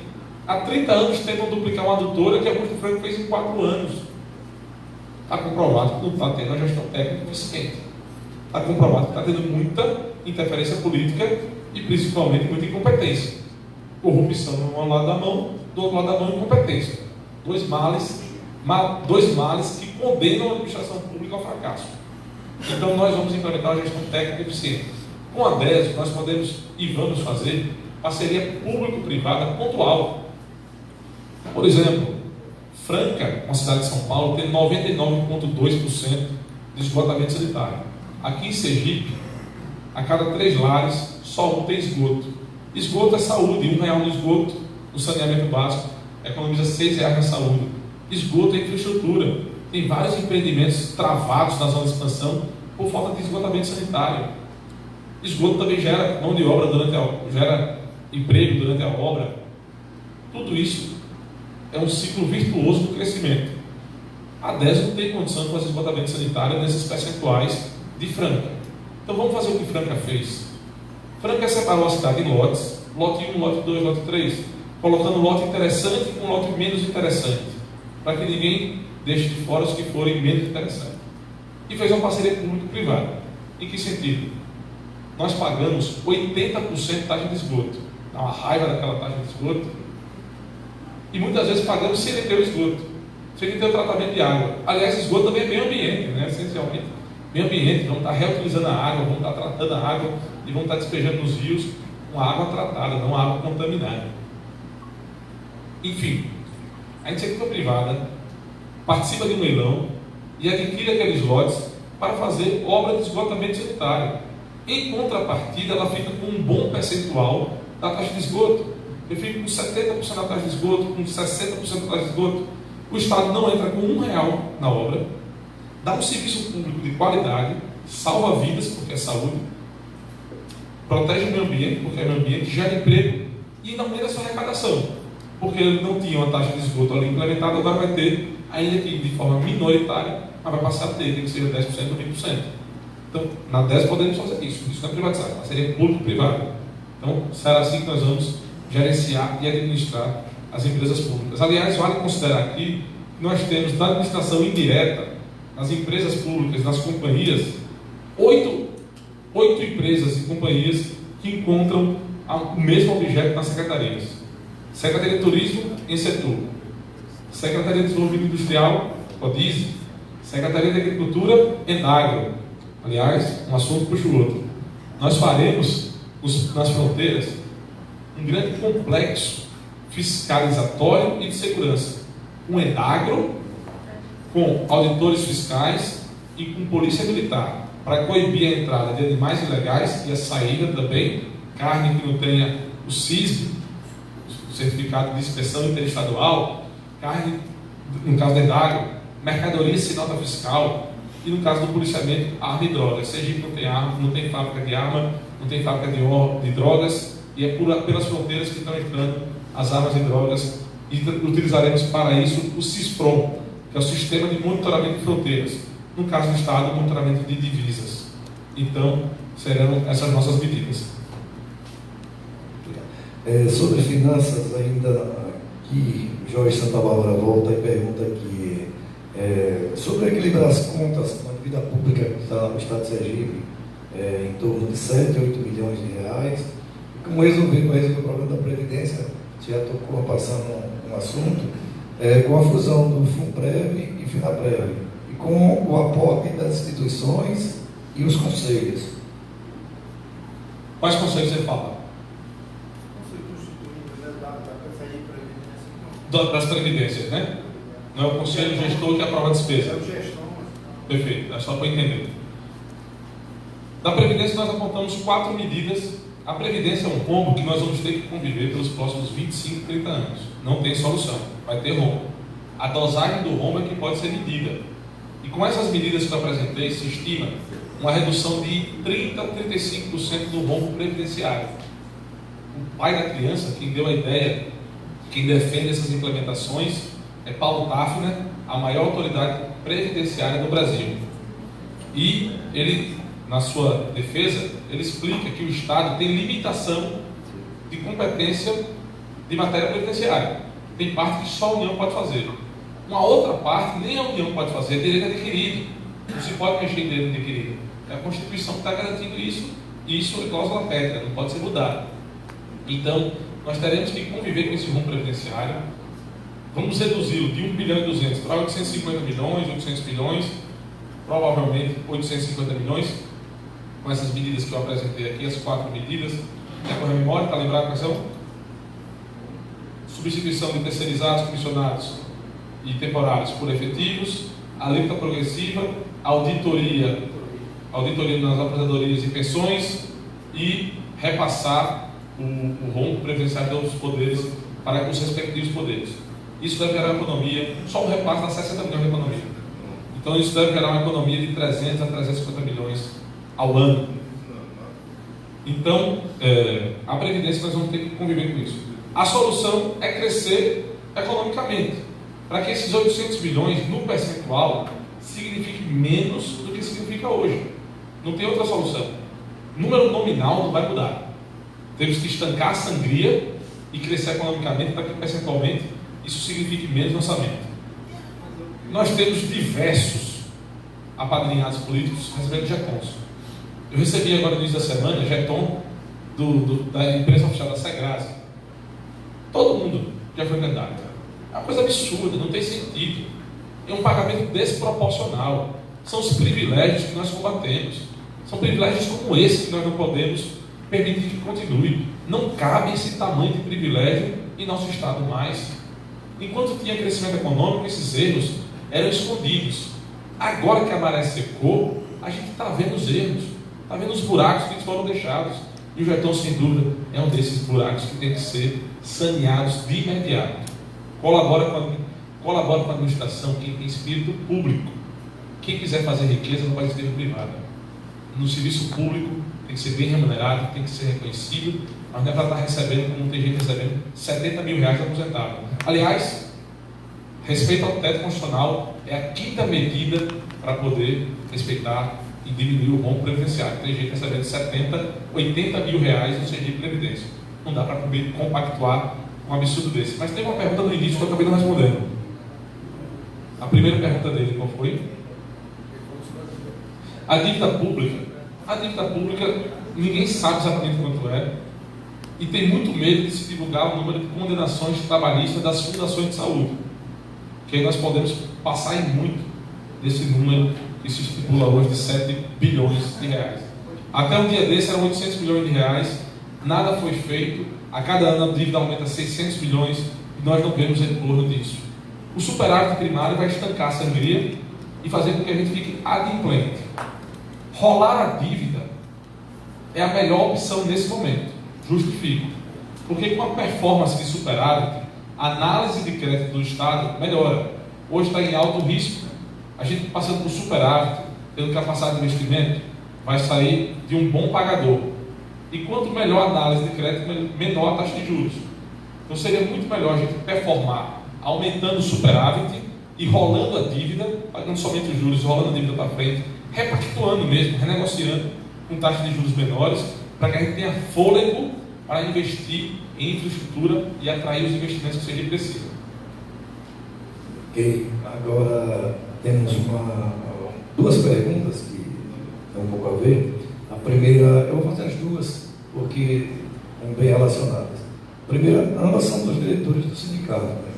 Há 30 anos tentam duplicar uma adutora que Augusto Franco fez em 4 anos. Está comprovado que não está tendo uma gestão técnica eficiente. Está comprovado que está tendo muita interferência política e principalmente muita incompetência. Corrupção de um lado da mão, do outro lado da mão, incompetência. Dois males que condenam a administração pública ao fracasso. Então nós vamos implementar uma gestão técnica eficiente. Com a DESO nós podemos e vamos fazer parceria público-privada pontual. Por exemplo, Franca, uma cidade de São Paulo, tem 99,2% de esgotamento sanitário. Aqui em Sergipe, a cada 3 lares, só um tem esgoto. Esgoto é saúde, R$1 no esgoto, no saneamento básico, economiza R$6 na saúde. Esgoto é infraestrutura. Tem vários empreendimentos travados na zona de expansão por falta de esgotamento sanitário. Esgoto também gera mão de obra gera emprego durante a obra. Tudo isso é um ciclo virtuoso do crescimento. A DESO não tem condição de fazer esgotamento sanitário nesses percentuais de Franca. Então vamos fazer o que Franca fez. Franca separou a cidade em lotes, lote 1, lote 2, lote 3, colocando um lote interessante com um lote menos interessante, para que ninguém deixe de fora os que forem menos interessantes. E fez uma parceria público-privada. Em que sentido? Nós pagamos 80% de taxa de esgoto. Dá uma raiva daquela taxa de esgoto. E muitas vezes pagamos sem ter o esgoto, sem ter o tratamento de água. Aliás, esgoto também é meio ambiente, né? Essencialmente meio ambiente. Vamos estar reutilizando a água, vamos estar tratando a água e vamos estar despejando nos rios com água tratada, não água contaminada. Enfim, a iniciativa privada participa de um leilão e adquire aqueles lotes para fazer obra de esgotamento sanitário. Em contrapartida, ela fica com um bom percentual da taxa de esgoto. Eu fico com 70% da taxa de esgoto, com 60% da taxa de esgoto. O Estado não entra com R$1 na obra, dá um serviço público de qualidade, salva vidas, porque é saúde, protege o meio ambiente, porque é meio ambiente, gera emprego e não tem a sua arrecadação, porque ele não tinha uma taxa de esgoto ali implementada, agora vai ter, ainda que de forma minoritária, mas vai passar a ter, tem que ser 10% ou 20%. Então, na DESO podemos fazer isso não é privatizar, seria público-privado. Então, será assim que nós vamos gerenciar e administrar as empresas públicas. Aliás, vale considerar aqui que nós temos na administração indireta, nas empresas públicas, nas companhias, 8 empresas e companhias que encontram o mesmo objeto nas secretarias. Secretaria de Turismo, em setor. Secretaria de Desenvolvimento Industrial, CODISE. Secretaria de Agricultura, ENAGRO. Aliás, um assunto puxa o outro. Nós faremos, nas fronteiras, um grande complexo fiscalizatório e de segurança. Com ENAGRO, com auditores fiscais e com polícia militar, para coibir a entrada de animais ilegais e a saída também, carne que não tenha o CISB, o Certificado de Inspeção Interestadual, carne, no caso da ENAGRO, mercadoria sem nota fiscal, e no caso do policiamento, arma e drogas. Sergipe não tem arma, não tem fábrica de arma, não tem fábrica de drogas, e é pelas fronteiras que estão entrando as armas e drogas, e utilizaremos para isso o CISPROM, que é o Sistema de Monitoramento de Fronteiras. No caso do Estado, monitoramento de divisas. Então, serão essas nossas medidas. Sobre finanças, ainda aqui, Jorge Santa Bárbara volta e pergunta aqui sobre equilibrar as contas com a dívida pública que está no Estado de Sergipe, em torno de 7, 8 milhões de reais. Como resolver o problema da Previdência, já tocou passando um assunto, com a fusão do FUNPREV e FINAPREV, e com o aporte das instituições e os conselhos. Quais conselhos você fala? Das previdências, né? Não é o conselho gestor que aprova a despesa. Perfeito, é só para entender. Da Previdência nós apontamos 4 medidas. A Previdência é um rombo que nós vamos ter que conviver pelos próximos 25, 30 anos. Não tem solução, vai ter rombo. A dosagem do rombo é que pode ser medida. E com essas medidas que eu apresentei, se estima uma redução de 30% a 35% do rombo previdenciário. O pai da criança, quem deu a ideia, quem defende essas implementações, é Paulo Tafner, a maior autoridade previdenciária do Brasil. E ele, na sua defesa, ele explica que o Estado tem limitação de competência de matéria previdenciária. Tem parte que só a União pode fazer. Uma outra parte, nem a União pode fazer, é direito adquirido. Não se pode mexer em direito adquirido. É a Constituição que está garantindo isso, e isso é cláusula pétrea, não pode ser mudado. Então, nós teremos que conviver com esse rumo previdenciário. Vamos reduzi-lo de 1 bilhão e 200 para 850 milhões, 800 milhões, provavelmente 850 milhões, com essas medidas que eu apresentei aqui, as 4 medidas. Com a memória, está lembrado quais são? Substituição de terceirizados, comissionados e temporários por efetivos, alíquota progressiva, auditoria nas aposentadorias e pensões e repassar o rombo previdenciário dos poderes para os respectivos poderes. Isso deve gerar uma economia, só o repasse dá 60 milhões de economia. Então isso deve gerar uma economia de 300 a 350 milhões ao ano. Então, a Previdência nós vamos ter que conviver com isso. A solução é crescer economicamente, para que esses 800 milhões no percentual signifique menos do que significa hoje. Não tem outra solução. Número nominal não vai mudar. Temos que estancar a sangria e crescer economicamente para que percentualmente isso signifique menos orçamento. Nós temos diversos apadrinhados políticos recebendo jetons. Eu recebi agora no início da semana jeton da imprensa oficial da Segrasa. Todo mundo já foi candidato. É uma coisa absurda, não tem sentido. É um pagamento desproporcional. São os privilégios que nós combatemos. São privilégios como esse que nós não podemos permitir que continue. Não cabe esse tamanho de privilégio em nosso Estado mais. Enquanto tinha crescimento econômico, esses erros eram escondidos. Agora que a maré secou, a gente está vendo os erros, está vendo os buracos que foram deixados. E o jeton, sem dúvida, é um desses buracos que tem que ser saneados de imediato. Colabora com a administração quem tem espírito público. Quem quiser fazer riqueza não pode ser privada. No serviço público tem que ser bem remunerado, tem que ser reconhecido, mas não é para estar recebendo, como tem gente recebendo 70 mil reais de aposentado. Aliás, respeito ao teto constitucional é a 5ª medida para poder respeitar e diminuir o rombo previdenciário. Tem gente recebendo 70, 80 mil reais no serviço de previdência. Não dá para compactuar com um absurdo desse. Mas tem uma pergunta no início que eu acabei não respondendo. A primeira pergunta dele, qual foi? A dívida pública, ninguém sabe exatamente quanto é, e tem muito medo de se divulgar o número de condenações trabalhistas das fundações de saúde, que aí nós podemos passar em muito desse número que se estipula hoje de 7 bilhões de reais. Até um dia desse eram 800 milhões de reais, nada foi feito, a cada ano a dívida aumenta 600 milhões e nós não vemos retorno disso. O superávit primário vai estancar a sangria e fazer com que a gente fique adimplente. Rolar a dívida é a melhor opção nesse momento, justifico, porque com a performance de superávit, a análise de crédito do Estado melhora. Hoje está em alto risco, a gente passando por superávit, tendo capacidade de investimento, vai sair de um bom pagador. E quanto melhor a análise de crédito, menor a taxa de juros. Então seria muito melhor a gente performar aumentando o superávit e rolando a dívida, pagando somente os juros, rolando a dívida para frente, repactuando mesmo, renegociando com taxas de juros menores, para que a gente tenha fôlego para investir em infraestrutura e atrair os investimentos que seja preciso. Ok, agora temos duas perguntas que tem um pouco a ver. A primeira, eu vou fazer as duas, porque estão bem relacionadas. A primeira, ambas são dos diretores do sindicato.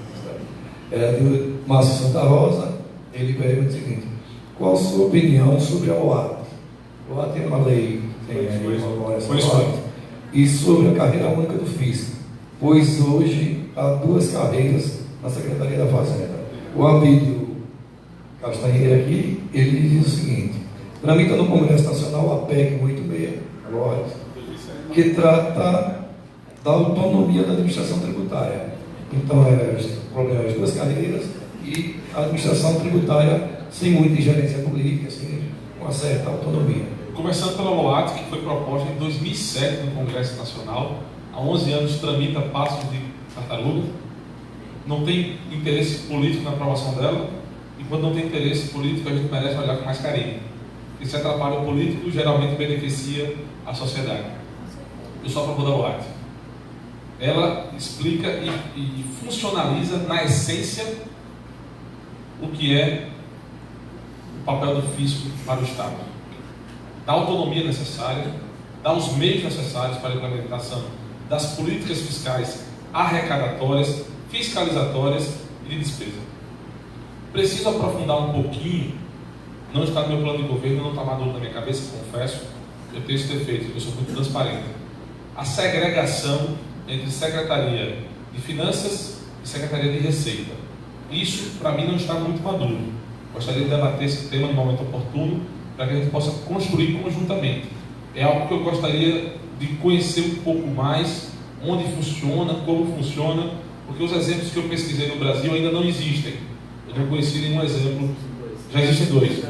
É de Márcio Santa Rosa. Ele pergunta o seguinte: qual a sua opinião sobre a OAT? A OAT é uma lei, tem aí uma OAT, e sobre a carreira única do fisco, pois hoje há 2 carreiras na Secretaria da Fazenda. O Abílio Castanheira aqui ele diz o seguinte: tramita no Congresso Nacional a PEC 86, que trata da autonomia da administração tributária. Então, o problema é as duas carreiras e a administração tributária sem muita ingerência política, assim, com uma certa autonomia. Começando pela LOAT, que foi proposta em 2007 no Congresso Nacional, há 11 anos tramita passos de tartaruga, não tem interesse político na aprovação dela, e quando não tem interesse político, a gente merece olhar com mais carinho. Porque se atrapalha o político, geralmente beneficia a sociedade. Eu sou a favor da LOAT. Ela explica e funcionaliza na essência o que é o papel do fisco para o Estado. Dá a autonomia necessária, dá os meios necessários para a implementação das políticas fiscais arrecadatórias, fiscalizatórias e de despesa. Preciso aprofundar um pouquinho, não está no meu plano de governo, não está maduro na minha cabeça, confesso, eu tenho esse defeito, eu sou muito transparente. A segregação entre Secretaria de Finanças e Secretaria de Receita. Isso, para mim, não está muito maduro. Gostaria de debater esse tema no momento oportuno, para que a gente possa construir conjuntamente. É algo que eu gostaria de conhecer um pouco mais, onde funciona, como funciona, porque os exemplos que eu pesquisei no Brasil ainda não existem. Eu não conheci nenhum exemplo, já existem dois.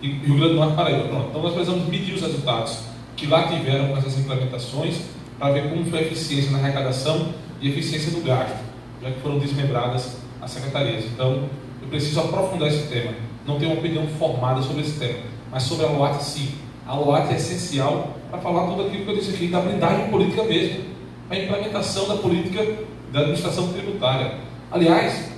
E Rio Grande do Norte e Paraíba. Pronto. Então nós precisamos medir os resultados que lá tiveram com essas implementações, para ver como foi a eficiência na arrecadação e eficiência no gasto, já que foram desmembradas as secretarias. Então, eu preciso aprofundar esse tema. Não tenho uma opinião formada sobre esse tema, mas sobre a LOAT, sim. A LOAT é essencial para falar tudo aquilo que eu disse aqui, da blindagem política mesmo, a implementação da política da administração tributária. Aliás,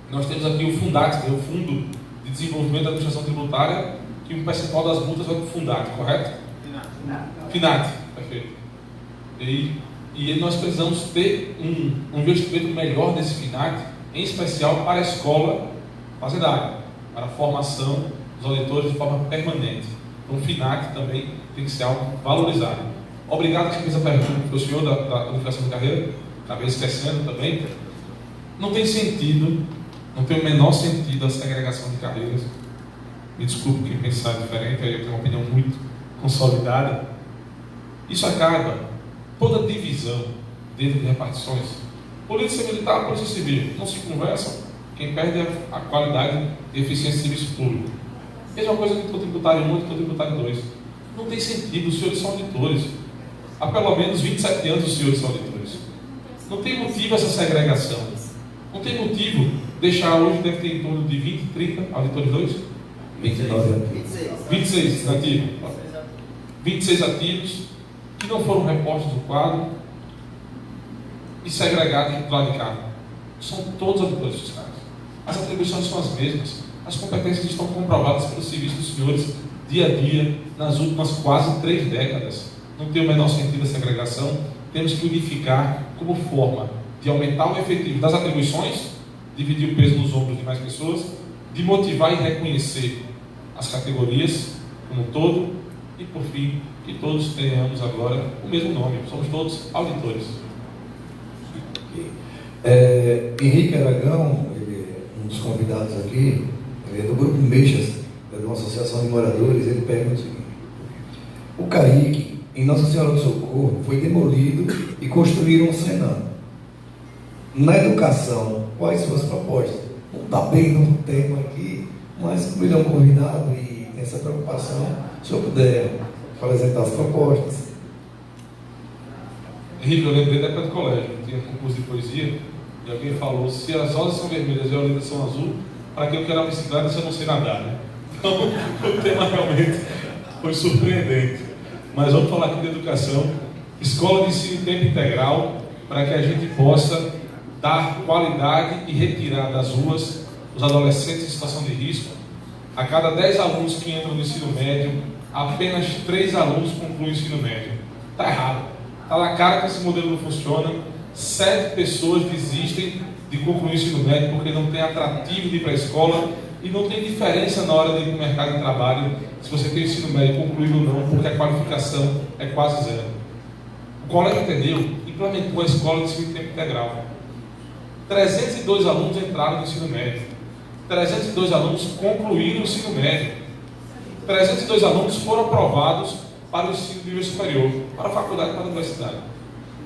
nós temos aqui o FUNDAT, que é o Fundo de Desenvolvimento da Administração Tributária, que o percentual das multas vai para o FUNDAT, correto? FINAT, perfeito. E nós precisamos ter um investimento melhor desse FINAT, em especial para a escola fazendária, para a formação dos auditores de forma permanente. Então o FINAT também tem que ser algo valorizado. Obrigado a quem fez a pergunta para o senhor da unificação de carreira, acabei esquecendo também. Não tem sentido, não tem o menor sentido a segregação de carreiras. Me desculpe quem pensar diferente, eu tenho uma opinião muito consolidada. Isso acaba toda divisão dentro de repartições. Polícia Militar, Polícia Civil, não se conversam, quem perde é a qualidade e eficiência do serviço público. Mesma coisa que o tributário 1 e o tributário 2. Não tem sentido, os senhores são auditores. Há pelo menos 27 anos os senhores são auditores. Não tem motivo essa segregação. Não tem motivo deixar hoje, deve ter em torno de 20, 30 auditores 2? 26 ativos. 26 ativos que não foram repostos no quadro e segregados do lado de cá. São todos auditores fiscais. As atribuições são as mesmas. As competências estão comprovadas pelo serviço dos senhores dia a dia, nas últimas quase 3 décadas. Não tem o menor sentido a segregação. Temos que unificar como forma de aumentar o efetivo das atribuições, dividir o peso nos ombros de mais pessoas, de motivar e reconhecer as categorias como um todo e, por fim, que todos tenhamos agora o mesmo nome. Somos todos auditores. Henrique Aragão, ele é um dos convidados aqui, ele é do Grupo Meixas, de uma associação de moradores. Ele pergunta o seguinte: o CAIC, em Nossa Senhora do Socorro, foi demolido e construíram um Senan. Na educação, quais são as propostas? Não está bem no tema aqui, mas como ele é um convidado e tem essa preocupação, se eu puder apresentar as propostas. Henrique, eu lembrei da época do colégio, tinha concurso de poesia, e alguém falou: se as rosas são vermelhas e as violetas são azul, para que eu quero a bicicleta se eu não sei nadar, né? Então, o tema realmente foi surpreendente. Mas vamos falar aqui de educação, escola de ensino em tempo integral, para que a gente possa dar qualidade e retirar das ruas os adolescentes em situação de risco. A cada 10 alunos que entram no ensino médio, apenas 3 alunos concluem o ensino médio. Está errado. Está na cara que esse modelo não funciona. 7 pessoas desistem de concluir o ensino médio porque não tem atrativo de ir para a escola e não tem diferença na hora de ir para o mercado de trabalho se você tem ensino médio concluído ou não, porque a qualificação é quase zero. O Colégio Ateneu implementou a escola de ensino em tempo integral. 302 alunos entraram no ensino médio. 302 alunos concluíram o ensino médio. 302 alunos foram aprovados para o ensino de nível superior, para a faculdade e para a universidade.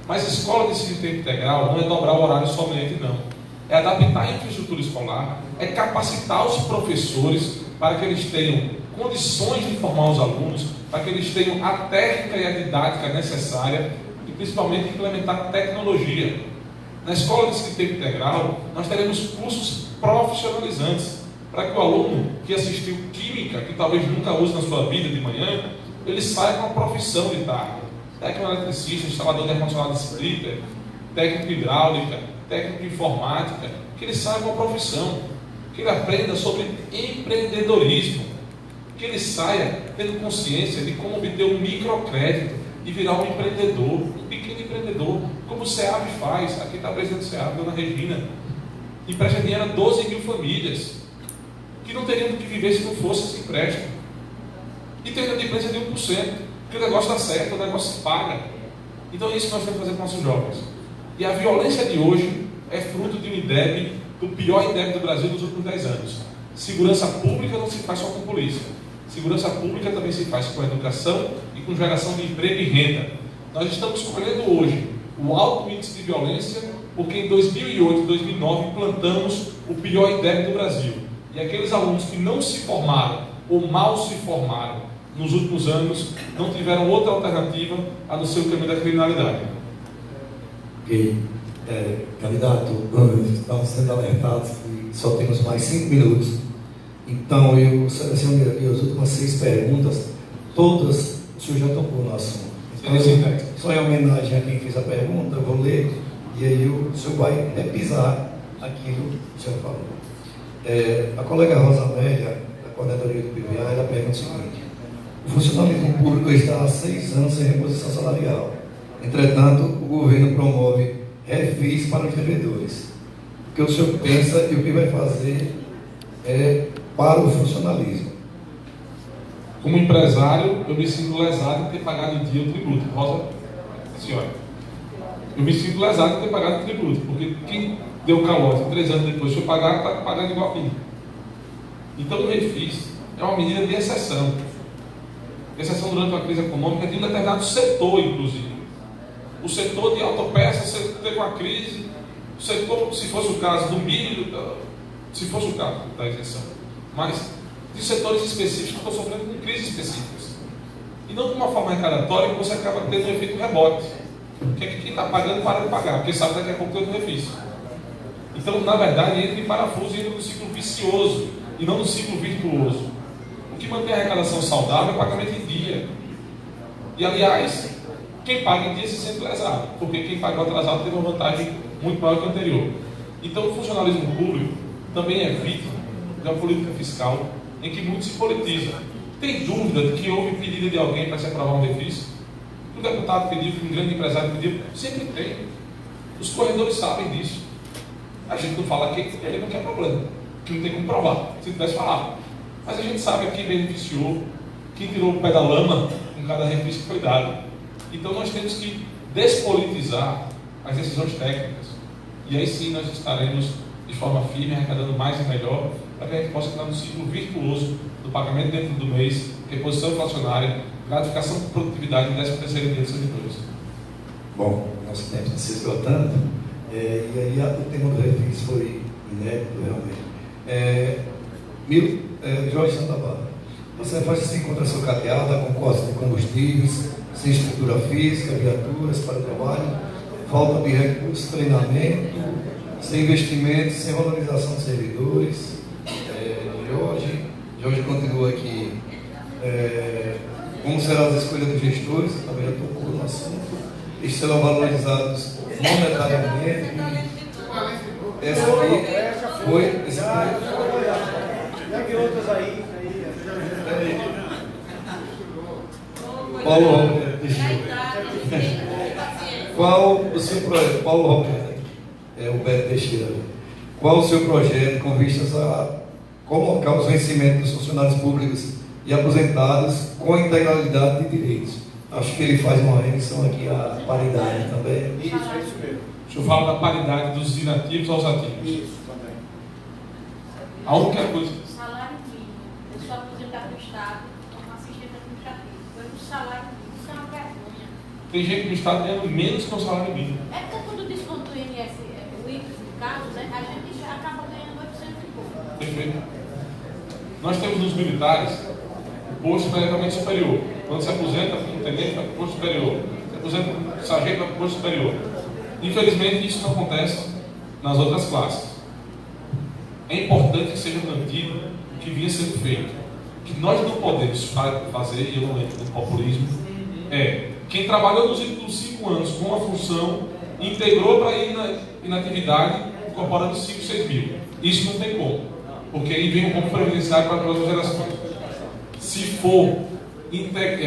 Mas a escola de ensino de tempo integral não é dobrar o horário somente, não. É adaptar a infraestrutura escolar, é capacitar os professores para que eles tenham condições de formar os alunos, para que eles tenham a técnica e a didática necessária e principalmente implementar tecnologia. Na escola de ensino de tempo integral, nós teremos cursos profissionalizantes, para que o aluno que assistiu Química, que talvez nunca use na sua vida de manhã, ele saia com a profissão de tarde. Técnico eletricista, instalador de ar-condicionado de splitter, técnico hidráulica, técnico informática, que ele saia com a profissão, que ele aprenda sobre empreendedorismo, que ele saia tendo consciência de como obter um microcrédito e virar um empreendedor, um pequeno empreendedor, como o SEAB faz. Aqui está a presidente do SEAB, dona Regina, empresta dinheiro a 12 mil famílias, que não teriam do que viver se não fosse esse empréstimo. E tem uma diferença de 1%, porque o negócio dá certo, o negócio se paga. Então é isso que nós temos que fazer com nossos jovens. E a violência de hoje é fruto de um IDEB, do pior IDEB do Brasil nos últimos 10 anos. Segurança pública não se faz só com polícia. Segurança pública também se faz com educação e com geração de emprego e renda. Nós estamos colhendo hoje o alto índice de violência, porque em 2008 e 2009 implantamos o pior IDEB do Brasil. E aqueles alunos que não se formaram ou mal se formaram nos últimos anos não tiveram outra alternativa a não ser o caminho da criminalidade. Ok. Candidato, estamos sendo alertados que só temos mais 5 minutos. Então eu selecionei aqui as últimas 6 perguntas, todas o senhor já tocou no assunto. Então, só em homenagem a quem fez a pergunta, eu vou ler e aí o senhor vai repisar aquilo que o senhor falou. A colega Rosa Amélia, da coordenadoria do PVA, ela pergunta o seguinte: o funcionalismo público está há 6 anos sem reposição salarial. Entretanto, o governo promove refis para os devedores. O que o senhor pensa e o que vai fazer para o funcionalismo? Como empresário, eu me sinto lesado em ter pagado em dia o tributo. Rosa, senhora, eu me sinto lesado em ter pagado o tributo, porque quem deu calote 3 anos depois, se eu pagar, está pagando igual a mim. Então o refis é uma medida de exceção. Exceção durante uma crise econômica de um determinado setor, inclusive. O setor de autopeças teve uma crise, o setor, se fosse o caso do milho, se fosse o caso da isenção, mas de setores específicos que estão sofrendo com crises específicas. E não de uma forma arrecadatória que você acaba tendo um efeito rebote. Que é que quem está pagando para de pagar, porque sabe que daqui a pouco tem um refis. Então, na verdade, entra em parafuso e entra no ciclo vicioso e não no ciclo virtuoso. O que mantém a arrecadação saudável é o pagamento em dia. E, aliás, quem paga em dia se sente lesado, porque quem pagou atrasado teve uma vantagem muito maior que a anterior. Então, o funcionalismo público também é vítima de uma política fiscal em que muito se politiza. Tem dúvida de que houve pedido de alguém para se aprovar um refis? Um deputado pediu, um grande empresário pediu? Sempre tem. Os corredores sabem disso. A gente não fala aqui porque ele não quer problema, que não tem como provar, se tivesse falado. Mas a gente sabe quem beneficiou, quem tirou o pé da lama com cada refis que foi dado. Então nós temos que despolitizar as decisões técnicas. E aí sim nós estaremos de forma firme, arrecadando mais e melhor, para que a gente possa entrar no ciclo virtuoso do pagamento dentro do mês, reposição inflacionária, gratificação por produtividade e 13º dia dos servidores. Bom, nosso tempo está se esgotando, e aí o tema do refis foi inédito, realmente. Jorge Santa Bárbara, você faz esse encontro sucateada com costos de combustíveis, sem estrutura física, viaturas para o trabalho, falta de recursos, treinamento, sem investimentos, sem valorização de servidores. Jorge continua aqui. Como serão as escolhas dos gestores? Também já tocou no assunto. Eles serão valorizados monetariamente. Essa aqui foi. Pegue outras aí. Paulo Roberto qual o seu projeto? Paulo Roberto, o Beto Teixeira. Qual o seu projeto com vistas a colocar os vencimentos dos funcionários públicos e aposentados com integralidade de direitos? Acho que ele faz uma remissão aqui à paridade também. Isso, é isso mesmo. Deixa eu falar da paridade dos inativos aos ativos. Isso, também. A única coisa. Salário mínimo. Eu sou aposentado do Estado como assistente administrativo. Foi no salário mínimo. Isso é uma vergonha. Tem gente do Estado ganhando menos que o salário mínimo. É porque quando desconta o INS, o IPS, no caso, né, a gente já acaba ganhando 800 e pouco. Perfeito. Nós temos nos militares o posto imediatamente superior. Quando se aposenta como tenente, vai para o posto superior. Se aposenta como sargento, vai para o posto superior. Infelizmente, isso não acontece nas outras classes. É importante que seja mantido o que vinha sendo feito. O que nós não podemos fazer, e eu não entro no populismo, é quem trabalhou nos últimos 5 anos com uma função, integrou para ir na atividade, incorporando 5, 6 mil. Isso não tem como, porque aí vem um pouco previdenciário para as outras gerações. Se for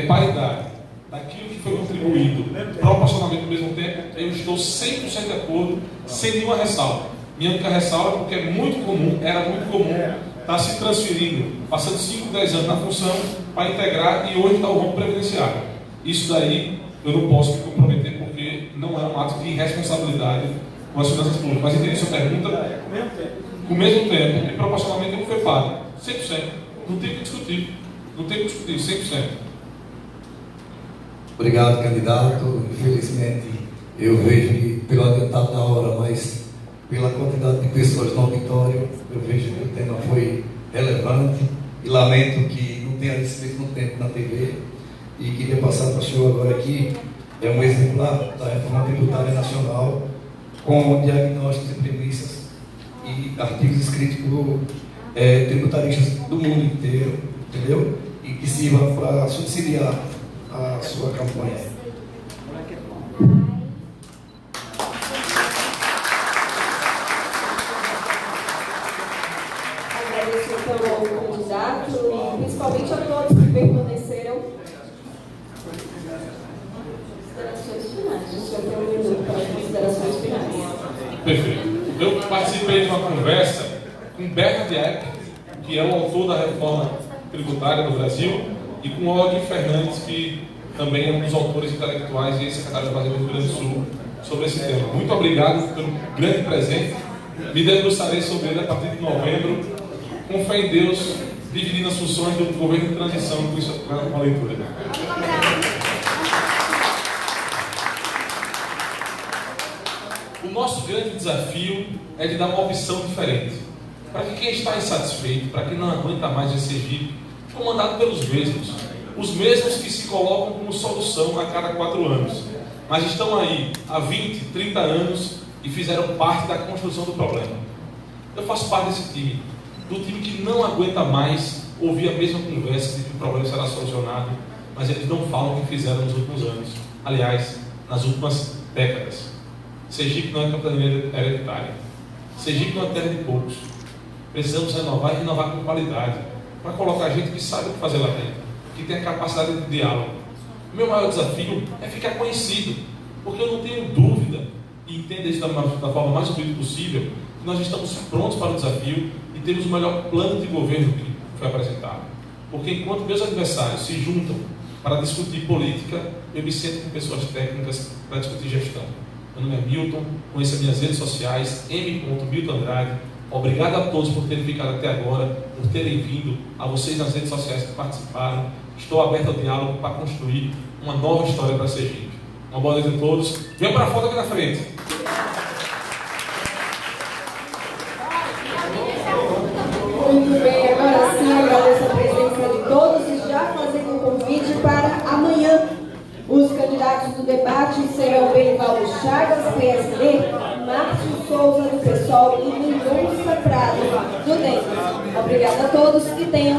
paridade daquilo que foi contribuído proporcionalmente ao mesmo tempo, eu estou 100% de acordo, sem nenhuma ressalva. Minha única ressalva é porque era muito comum estar se transferindo, passando 5, 10 anos na função para integrar, e hoje está o rombo previdenciário. Isso daí eu não posso me comprometer, porque não é um ato de irresponsabilidade com as finanças públicas. Mas entendi sua pergunta, com o mesmo tempo, e proporcionalmente ele foi pago 100%. Não tem o que discutir. Não tem o que discutir, 100%. Obrigado, candidato. Infelizmente, eu vejo que, pelo adiantado da hora, mas pela quantidade de pessoas no auditório, eu vejo que o tema foi relevante e lamento que não tenha esse mesmo tempo na TV. E queria passar para o senhor agora que é um exemplar da reforma tributária nacional, com diagnósticos e premissas e artigos escritos por tributaristas do mundo inteiro, entendeu? E que sirva para subsidiar a sua campanha. Agradeço então ao candidato e principalmente a todos que permaneceram. Considerações finais. O senhor tem 1 minuto para as considerações finais. Perfeito. Eu participei de uma conversa com Bernard Epp, que é o autor da reforma tributária no Brasil, e com Odin Fernandes, que também é um dos autores intelectuais e secretário da Fazenda do Rio Grande do Sul, sobre esse tema. Muito obrigado pelo grande presente. Me debruçarei sobre ele a partir de novembro, com fé em Deus, dividindo as funções do governo de transição com isso, com a leitura. O nosso grande desafio é de dar uma opção diferente, para que quem está insatisfeito, para quem não aguenta mais esse Sergipe, comandado pelos mesmos, os mesmos que se colocam como solução a cada 4 anos, mas estão aí há 20, 30 anos e fizeram parte da construção do problema. Eu faço parte desse time, do time que não aguenta mais ouvir a mesma conversa de que o problema será solucionado, mas eles não falam o que fizeram nos últimos anos, aliás, nas últimas décadas. Sergipe não é capitania hereditária. Sergipe não é terra de poucos. Precisamos renovar e renovar com qualidade, para colocar gente que sabe o que fazer lá dentro, que tem a capacidade de diálogo. O meu maior desafio é ficar conhecido, porque eu não tenho dúvida, e entendo isso da forma mais humilde possível, que nós estamos prontos para o desafio e temos o melhor plano de governo que foi apresentado. Porque enquanto meus adversários se juntam para discutir política, eu me sento com pessoas técnicas para discutir gestão. Meu nome é Milton, conheça minhas redes sociais, m.miltonandrade. Obrigado a todos por terem ficado até agora, por terem vindo, a vocês nas redes sociais que participaram. Estou aberto ao diálogo para construir uma nova história para Sergipe. Uma boa noite a todos. Venham para a foto aqui na frente. Muito bem, agora sim agradeço a presença de todos e já fazendo um convite para amanhã. Os candidatos do debate serão Benivaldo Chagas, PSD, Márcio Souza, do PSOL e Mendonça Prado, do DEM. Obrigada a todos e tenham